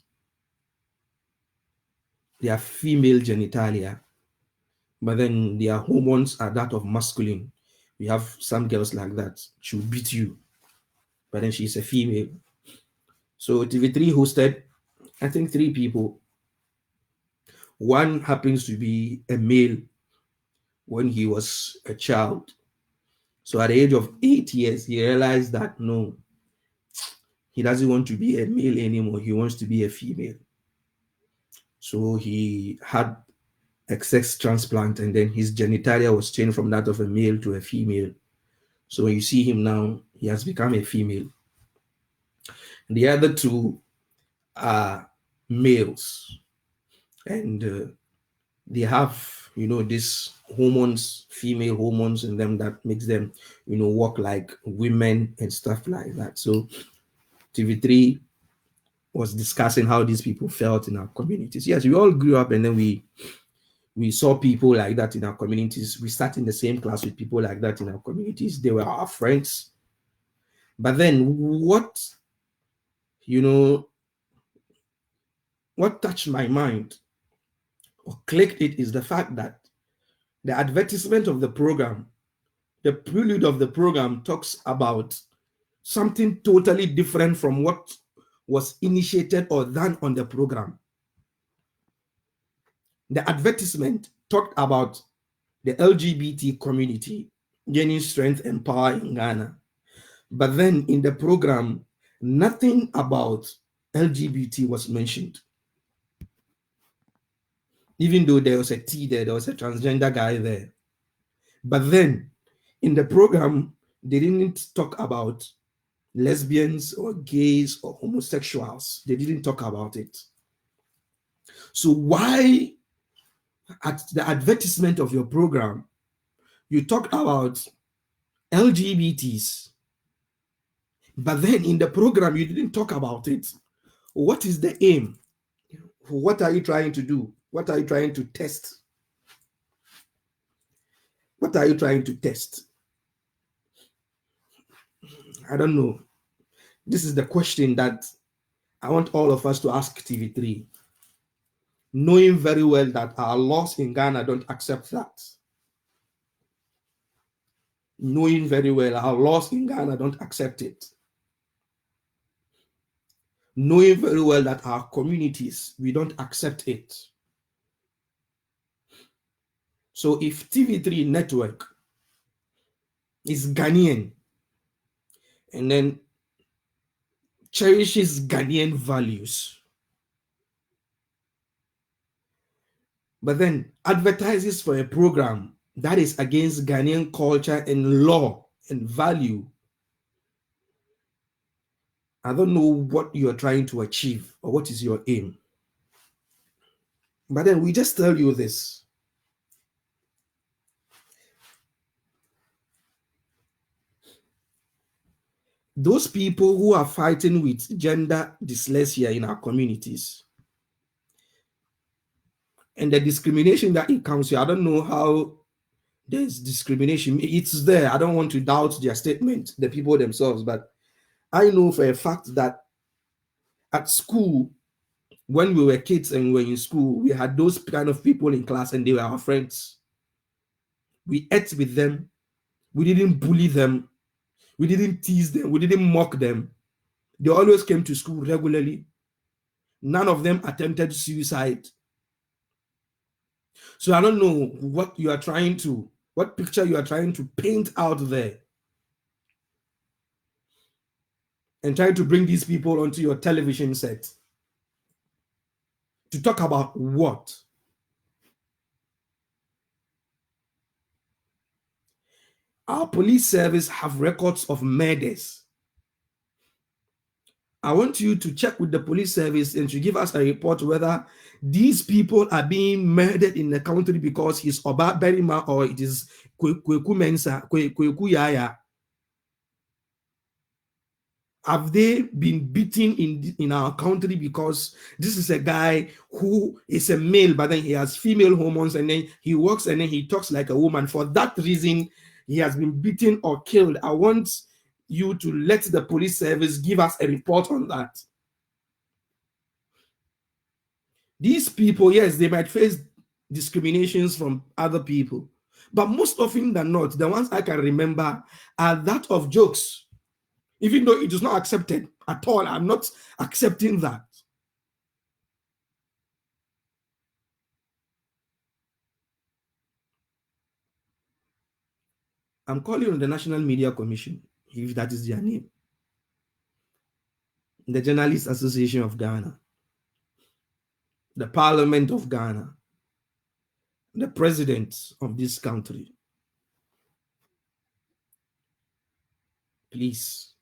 S2: They are female genitalia, but then their hormones are that of masculine. We have some girls like that. She'll beat you, but then she's a female. So TV3 hosted, I think, 3 people. One happens to be a male when he was a child. So at the age of 8 years, he realized that no, he doesn't want to be a male anymore. He wants to be a female. So he had a sex transplant, and then his genitalia was changed from that of a male to a female. So when you see him now, he has become a female. The other 2 are males, and they have, these hormones, female hormones in them that makes them, walk like women and stuff like that. So TV3 was discussing how these people felt in our communities. Yes, we all grew up and then we saw people like that in our communities. We sat in the same class with people like that in our communities. They were our friends. But then what touched my mind or clicked it is the fact that the advertisement of the program, the prelude of the program, talks about something totally different from what was initiated or done on the program. The advertisement talked about the LGBT community gaining strength and power in Ghana. But then in the program, nothing about LGBT was mentioned. Even though there was a T there was a transgender guy there. But then in the program, they didn't talk about lesbians or gays or homosexuals. They didn't talk about it. So why at the advertisement of your program, you talk about LGBTs, but then in the program, you didn't talk about it? What is the aim? What are you trying to do? What are you trying to test? What are you trying to test? I don't know. This is the question that I want all of us to ask TV3, knowing very well that our laws in Ghana don't accept that. Knowing very well our laws in Ghana don't accept it. Knowing very well that our communities, we don't accept it. So if TV3 network is Ghanaian, and then cherishes Ghanaian values, but then advertises for a program that is against Ghanaian culture and law and value, I don't know what you are trying to achieve or what is your aim. But then we just tell you this. Those people who are fighting with gender dyslexia in our communities and the discrimination that it comes to, I don't know how there's discrimination. It's there. I don't want to doubt their statement, the people themselves, but I know for a fact that at school, when we were kids and we were in school, we had those kind of people in class and they were our friends. We ate with them. We didn't bully them. We didn't tease them. We didn't mock them. They always came to school regularly. None of them attempted suicide. So I don't know what picture you are trying to paint out there and trying to bring these people onto your television set to talk about what? Our police service have records of murders. I want you to check with the police service and to give us a report whether these people are being murdered in the country because he's Oba Berima or it is Kweku Mensa, Kweku Yaya. Have they been beaten in our country because this is a guy who is a male, but then he has female hormones and then he walks and then he talks like a woman. For that reason, he has been beaten or killed. I want you to let the police service give us a report on that. These people, yes, they might face discriminations from other people, but most often than not, the ones I can remember are that of jokes. Even though it is not accepted at all, I'm not accepting that. I'm calling on the National Media Commission, if that is their name, the Journalists Association of Ghana, the Parliament of Ghana, the President of this country. Please.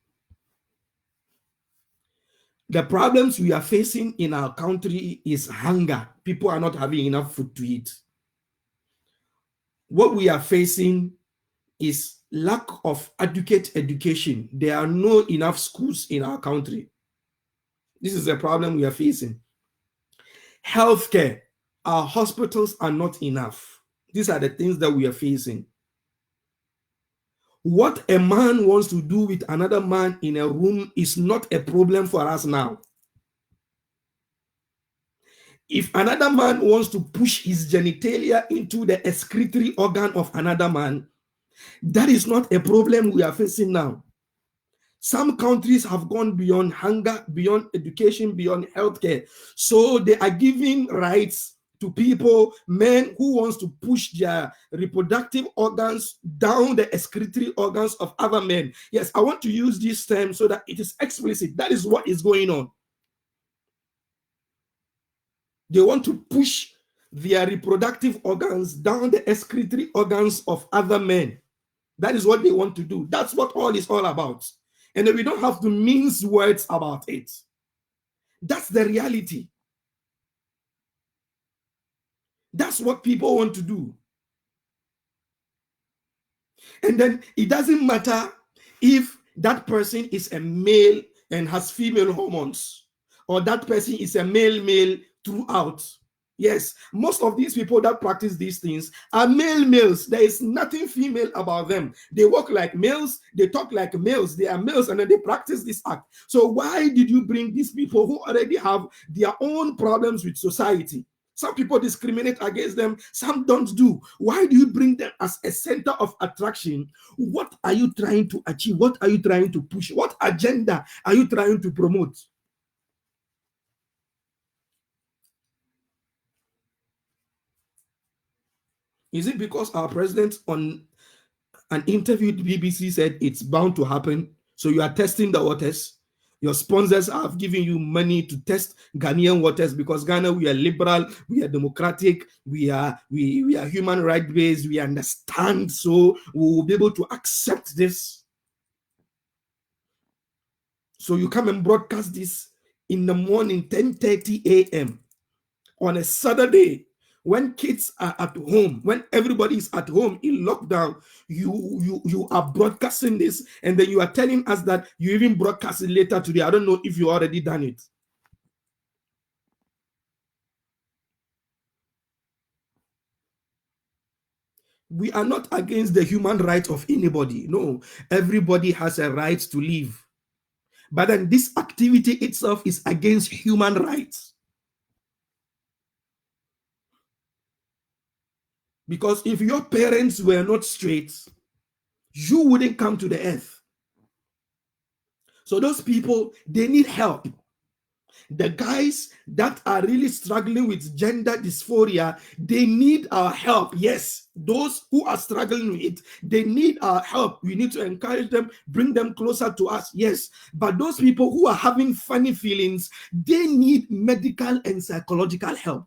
S2: The problems we are facing in our country is hunger. People are not having enough food to eat. What we are facing is lack of adequate education. There are no enough schools in our country. This is a problem we are facing. Healthcare. Our hospitals are not enough. These are the things that we are facing. What a man wants to do with another man in a room is not a problem for us now. If another man wants to push his genitalia into the excretory organ of another man, that is not a problem we are facing now. Some countries have gone beyond hunger, beyond education, beyond healthcare. So they are giving rights to people, men who wants to push their reproductive organs down the excretory organs of other men. Yes, I want to use this term so that it is explicit. That is what is going on. They want to push their reproductive organs down the excretory organs of other men. That is what they want to do. That's what all is all about. And we don't have to mince words about it. That's the reality. That's what people want to do. And then it doesn't matter if that person is a male and has female hormones, or that person is a male throughout. Yes, most of these people that practice these things are males. There is nothing female about them. They walk like males, they talk like males, they are males, and then they practice this act. So why did you bring these people who already have their own problems with society? Some people discriminate against them, some don't do. Why do you bring them as a center of attraction? What are you trying to achieve? What are you trying to push? What agenda are you trying to promote? Is it because our president An interview with BBC said it's bound to happen. So you are testing the waters. Your sponsors have given you money to test Ghanaian waters because Ghana, we are liberal, we are democratic, we are human rights based, we understand, so we will be able to accept this. So you come and broadcast this in the morning, 10:30 a.m. on a Saturday, when kids are at home, when everybody is at home in lockdown. You are broadcasting this, and then you are telling us that you even broadcast it later today. I don't know if you already done it. We are not against the human right of anybody. No, everybody has a right to live. But then this activity itself is against human rights. Because if your parents were not straight, you wouldn't come to the earth. So those people, they need help. The guys that are really struggling with gender dysphoria, they need our help. Yes, those who are struggling with it, they need our help. We need to encourage them, bring them closer to us. Yes, but those people who are having funny feelings, they need medical and psychological help.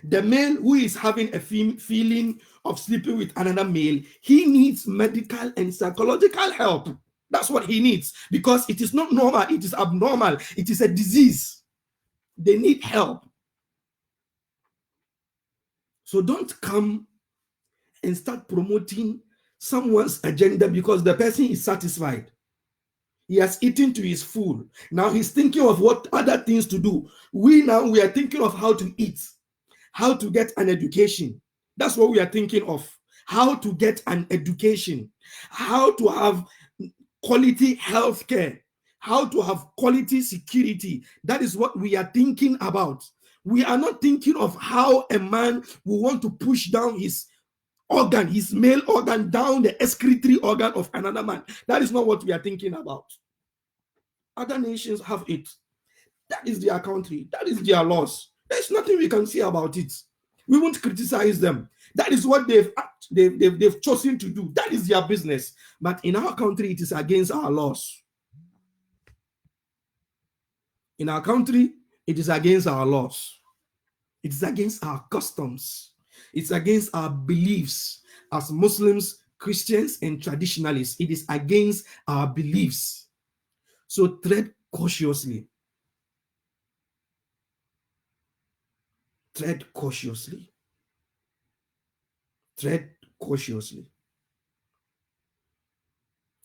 S2: The male who is having a feeling of sleeping with another male, he needs medical and psychological help. That's what he needs, because it is not normal, it is abnormal, it is a disease. They need help. So don't come and start promoting someone's agenda because the person is satisfied. He has eaten to his full. Now he's thinking of what other things to do. We are thinking of how to eat, how to get an education. That's what we are thinking of. How to get an education, how to have quality health care, how to have quality security. That is what we are thinking about. We are not thinking of how a man will want to push down his organ, his male organ, down the excretory organ of another man. That is not what we are thinking about. Other nations have it. That is their country. That is their laws. There's nothing we can say about it. We won't criticize them. That is what they've chosen to do. That is their business. But in our country, it is against our laws. In our country, it is against our laws. It is against our customs. It's against our beliefs as Muslims, Christians, and traditionalists. It is against our beliefs. So tread cautiously. Tread cautiously. Tread cautiously.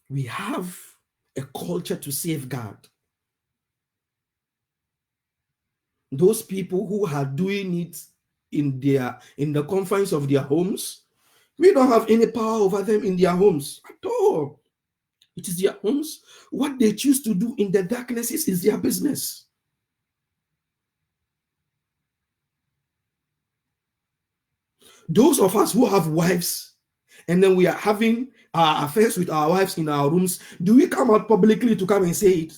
S2: We have a culture to safeguard. Those people who are doing it in the confines of their homes, we don't have any power over them in their homes at all. It is their homes. What they choose to do in the darkness is their business. Those of us who have wives, and then we are having affairs with our wives in our rooms, do we come out publicly to come and say it?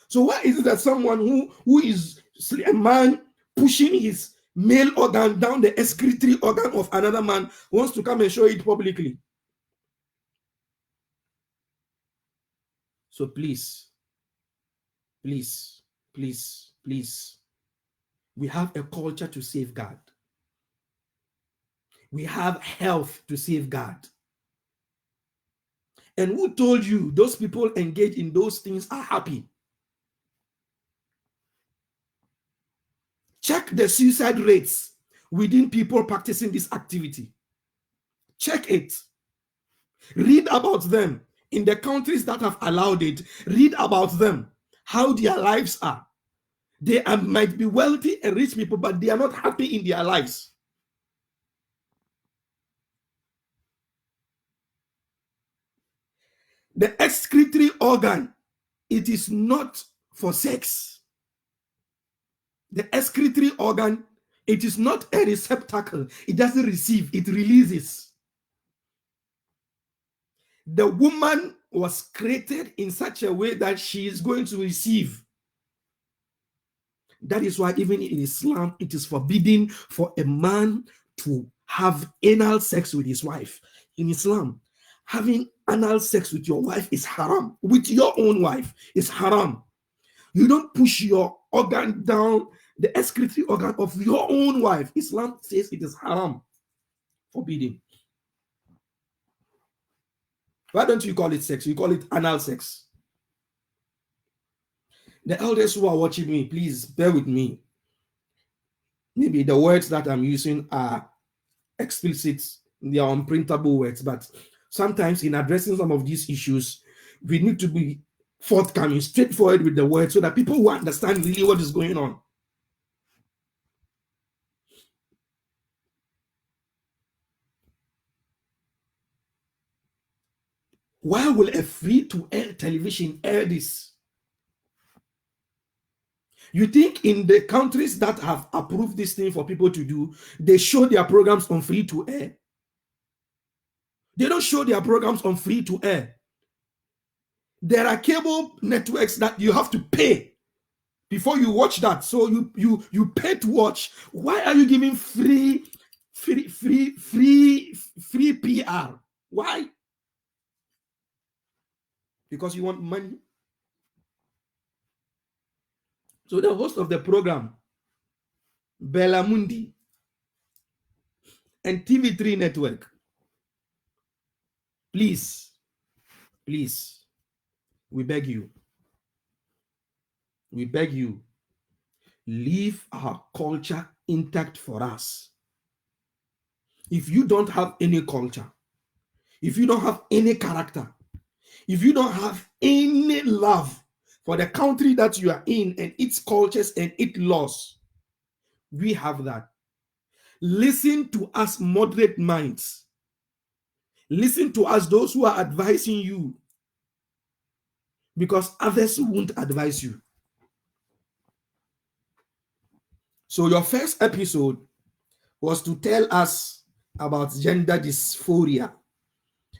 S2: So why is it that someone who is a man pushing his male organ down the excretory organ of another man wants to come and show it publicly? So please, please, please, please, we have a culture to safeguard. We have health to safeguard. And who told you those people engaged in those things are happy? Check the suicide rates within people practicing this activity. Check it. Read about them in the countries that have allowed it. Read about them, how their lives are. They might be wealthy and rich people, but they are not happy in their lives. The excretory organ, it is not for sex. The excretory organ, it is not a receptacle. It doesn't receive, it releases. The woman was created in such a way that she is going to receive. That is why even in Islam, it is forbidden for a man to have anal sex with his wife. In Islam, having anal sex with your wife is haram. With your own wife is haram. You don't push your organ down the excretory organ of your own wife. Islam says it is haram, forbidden. Why don't you call it sex? You call it anal sex. The elders who are watching me, please bear with me. Maybe the words that I'm using are explicit, they are unprintable words, but sometimes in addressing some of these issues, we need to be forthcoming, straightforward with the words so that people will understand really what is going on. Why will a free-to-air television air this? You think in the countries that have approved this thing for people to do, they show their programs on free-to-air? They don't show their programs on free-to-air. There are cable networks that you have to pay before you watch that. So you pay to watch. Why are you giving free PR? Why? Because you want money. So the host of the program, Bella Mundi, and TV3 Network, please, we beg you, leave our culture intact for us. If you don't have any culture, if you don't have any character, if you don't have any love for the country that you are in and its cultures and its laws, we have that. Listen to us, moderate minds. Listen to us, those who are advising you, because others won't advise you. So your first episode was to tell us about gender dysphoria.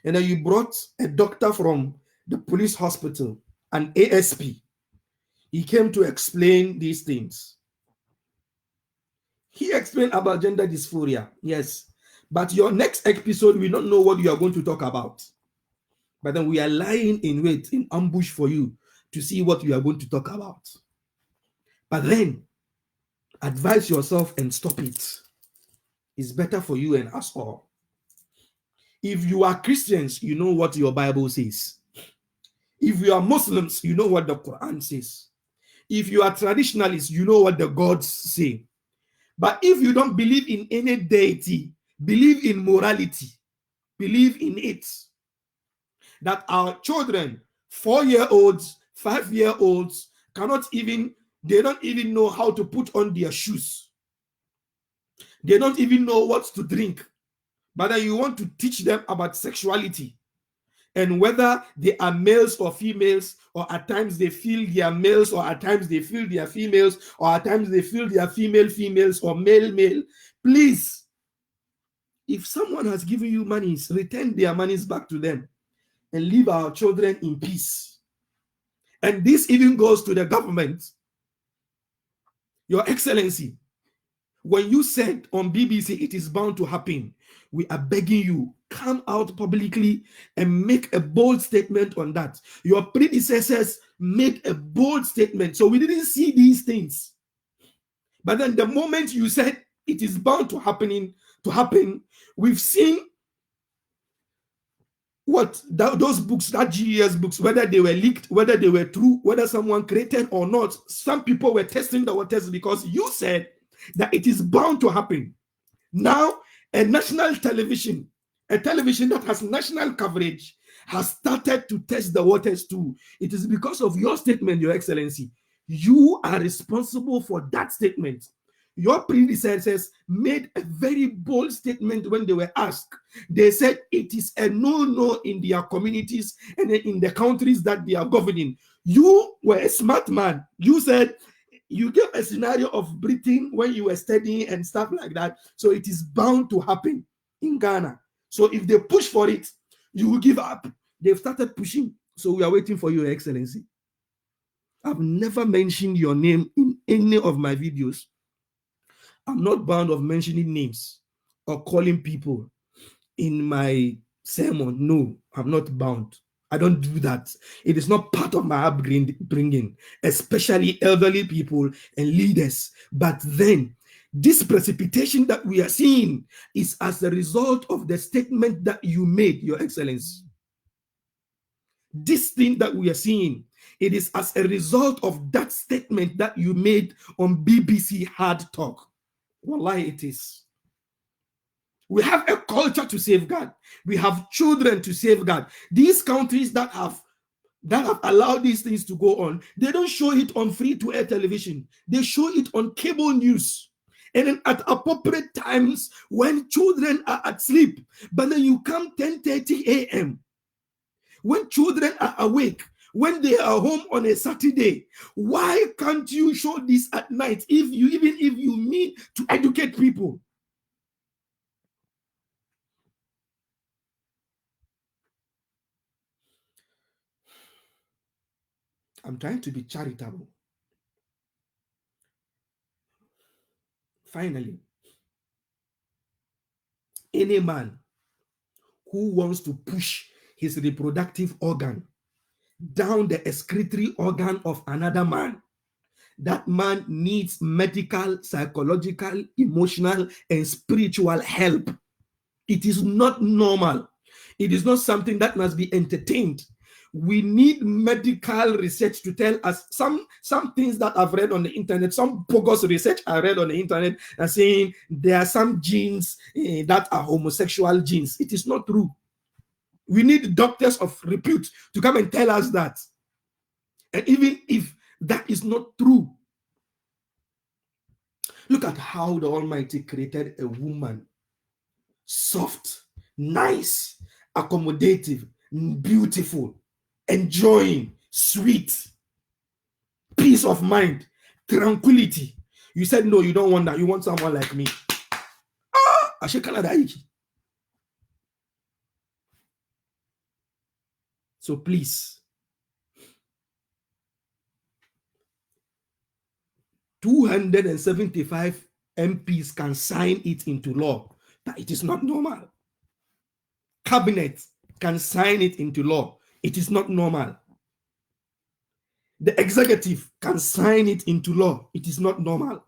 S2: And then you brought a doctor from the police hospital, an ASP. He came to explain these things. He explained about gender dysphoria, yes. But your next episode, we don't know what you are going to talk about. But then we are lying in wait, in ambush for you to see what you are going to talk about. But then, advise yourself and stop it. It's better for you and us all. If you are Christians, you know what your Bible says. If you are Muslims, you know what the Quran says. If you are traditionalists, you know what the gods say. But if you don't believe in any deity, believe in morality, believe in it. That our children, 4-year-olds, 5-year-olds, they don't even know how to put on their shoes. They don't even know what to drink. But then you want to teach them about sexuality and whether they are males or females, or at times they feel they are males, or at times they feel they are females, or at times they feel they are females, or male. Please, if someone has given you monies, return their monies back to them and leave our children in peace. And this even goes to the government. Your Excellency, when you said on BBC it is bound to happen, we are begging you, come out publicly and make a bold statement on that. Your predecessors made a bold statement, so we didn't see these things. But then the moment you said it is bound to happen, we've seen those books, that GES books, whether they were leaked, whether they were true, whether someone created or not. Some people were testing the waters because you said that it is bound to happen. Now, a national television, a television that has national coverage, has started to test the waters too. It is because of your statement, Your Excellency. You are responsible for that statement. Your predecessors made a very bold statement when they were asked. They said it is a no-no in their communities and in the countries that they are governing. You were a smart man. You said, you gave a scenario of Britain when you were studying and stuff like that. So it is bound to happen in Ghana. So if they push for it, you will give up. They've started pushing. So we are waiting for you, Your Excellency. I've never mentioned your name in any of my videos. I'm not bound of mentioning names or calling people in my sermon. No, I'm not bound. I don't do that. It is not part of my upbringing, especially elderly people and leaders. But then, this precipitation that we are seeing is as a result of the statement that you made, Your Excellency. This thing that we are seeing, it is as a result of that statement that you made on BBC Hard Talk. Wallahi, it is. We have a culture to safeguard. We have children to safeguard. These countries that have allowed these things to go on, they don't show it on free-to-air television. They show it on cable news. And then at appropriate times when children are asleep. But then you come 10:30 a.m. when children are awake, when they are home on a Saturday. Why can't you show this at night even if you mean to educate people? I'm trying to be charitable. Finally, any man who wants to push his reproductive organ down the excretory organ of another man, that man needs medical, psychological, emotional, and spiritual help. It is not normal. It is not something that must be entertained. We need medical research to tell us some things that I've read on the internet, some bogus research I read on the internet are saying there are some genes that are homosexual genes. It is not true. We need doctors of repute to come and tell us that. And even if that is not true, look at how the Almighty created a woman. Soft, nice, accommodative, beautiful, enjoying, sweet, peace of mind, tranquility. You said, no, you don't want that. You want someone like me. So please, 275 MPs can sign it into law, but it is not normal. Cabinet can sign it into law. It is not normal. The executive can sign it into law. It is not normal.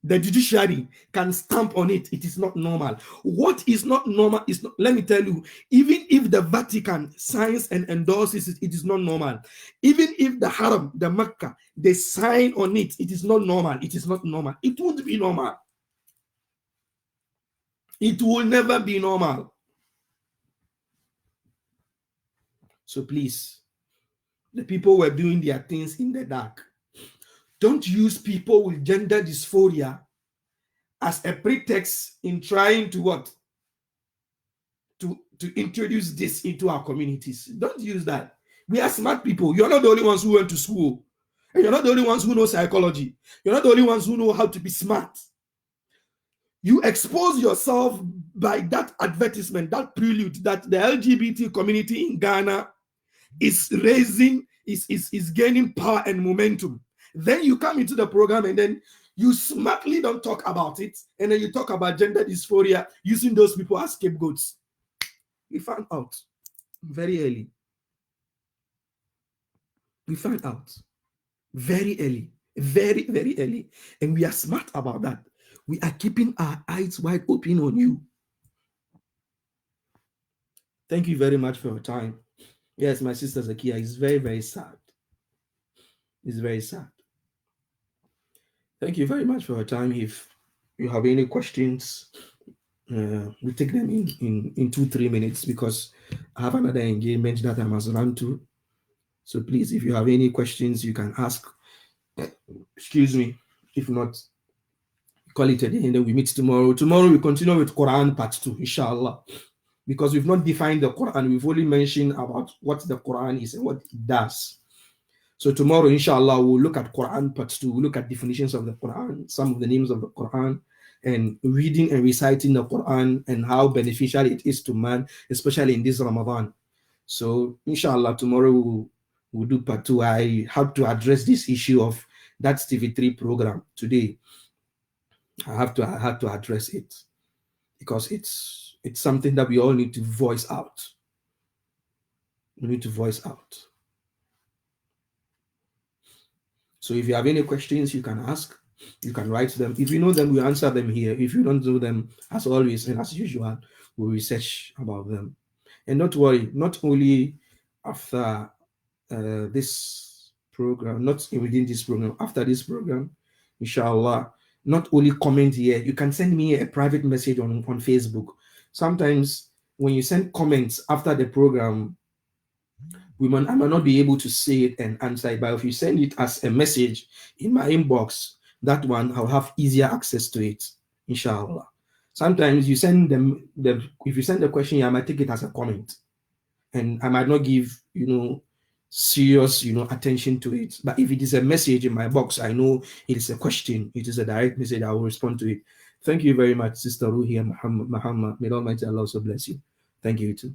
S2: The judiciary can stamp on it. It is not normal. What is not normal is not, let me tell you, even if the Vatican signs and endorses it, it is not normal. Even if the Haram, the Mecca, they sign on it, it is not normal. It is not normal. It won't be normal. It will never be normal. So please, the people were doing their things in the dark. Don't use people with gender dysphoria as a pretext in trying to what? To introduce this into our communities. Don't use that. We are smart people. You're not the only ones who went to school. And you're not the only ones who know psychology. You're not the only ones who know how to be smart. You expose yourself by that advertisement, that prelude that the LGBT community in Ghana is raising, is gaining power and momentum. Then you come into the program and then you smartly don't talk about it. And then you talk about gender dysphoria using those people as scapegoats. We found out very early. We found out very early, very, very early. And we are smart about that. We are keeping our eyes wide open on you. Thank you very much for your time. Yes, my sister Zakia is very, very sad. It's very sad. Thank you very much for your time. If you have any questions, we take them in 2-3 minutes because I have another engagement that I must run to. So please, if you have any questions, you can ask. Excuse me. If not, call it a day and then we meet tomorrow. Tomorrow we continue with Quran part 2, inshallah. Because we've not defined the Quran. We've only mentioned about what the Quran is and what it does. So tomorrow, inshallah, we'll look at Quran part 2. We'll look at definitions of the Quran, some of the names of the Quran, and reading and reciting the Quran and how beneficial it is to man, especially in this Ramadan. So inshallah, tomorrow we'll do part 2. I have to address this issue of that TV3 program today. I have to address it because it's It's something that we all need to voice out. We need to voice out. So if you have any questions, you can ask. You can write them. If you know them, we answer them here. If you don't know them, as always and as usual, we'll research about them. And don't worry, not only after this program, not within this program, after this program, inshallah, not only comment here, you can send me a private message on Facebook. Sometimes when you send comments after the program, I might not be able to see it and answer it, but if you send it as a message in my inbox, that one I'll have easier access to it, inshallah. Sometimes you send them if you send the question, I might take it as a comment, and I might not give serious attention to it. But if it is a message in my box, I know it is a question, it is a direct message, I will respond to it. Thank you very much, Sister Ruhi and Muhammad. May Almighty Allah also bless you. Thank you too.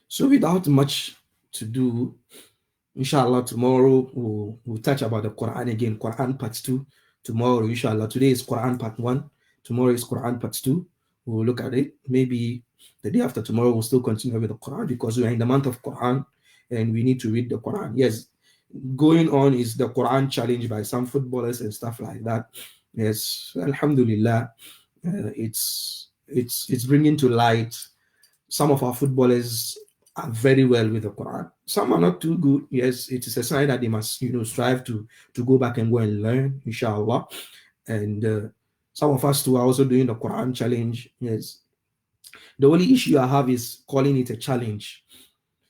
S2: So without much to do, inshallah, tomorrow we'll touch about the Quran again, Quran part 2. Tomorrow, inshallah. Today is Quran part 1. Tomorrow is Quran part 2. We'll look at it. Maybe the day after tomorrow, we'll still continue with the Quran because we are in the month of Quran and we need to read the Quran. Yes, going on is the Quran challenge by some footballers and stuff like that. Yes, alhamdulillah, it's bringing to light some of our footballers are very well with the Quran. Some are not too good. Yes, it is a sign that they must, strive to go back and go and learn, inshallah. And some of us too are also doing the Quran challenge. Yes. The only issue I have is calling it a challenge.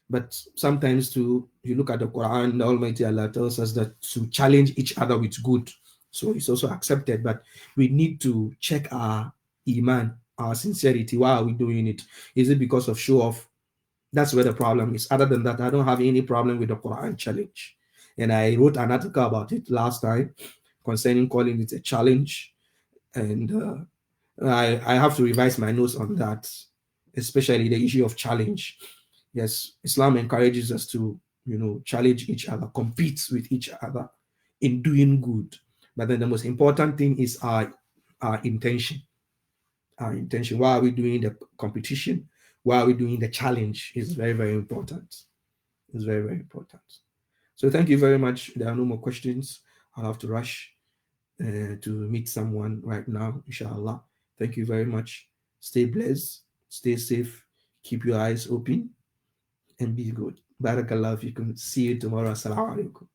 S2: But sometimes too, you look at the Quran, the Almighty Allah tells us that to challenge each other with good. So it's also accepted, but we need to check our iman, our sincerity. Why are we doing it? Is it because of show off? That's where the problem is. Other than that, I don't have any problem with the Quran challenge. And I wrote an article about it last time concerning calling it a challenge. And I have to revise my notes on that, especially the issue of challenge. Yes, Islam encourages us to, challenge each other, compete with each other in doing good. But then the most important thing is our intention. Our intention. Why are we doing the competition? Why are we doing the challenge? Is very, very important. It's very, very important. So thank you very much. There are no more questions. I'll have to rush to meet someone right now, inshallah. Thank you very much. Stay blessed, stay safe, keep your eyes open, and be good. Barakallah fikum. See you tomorrow. Assalamu alaikum.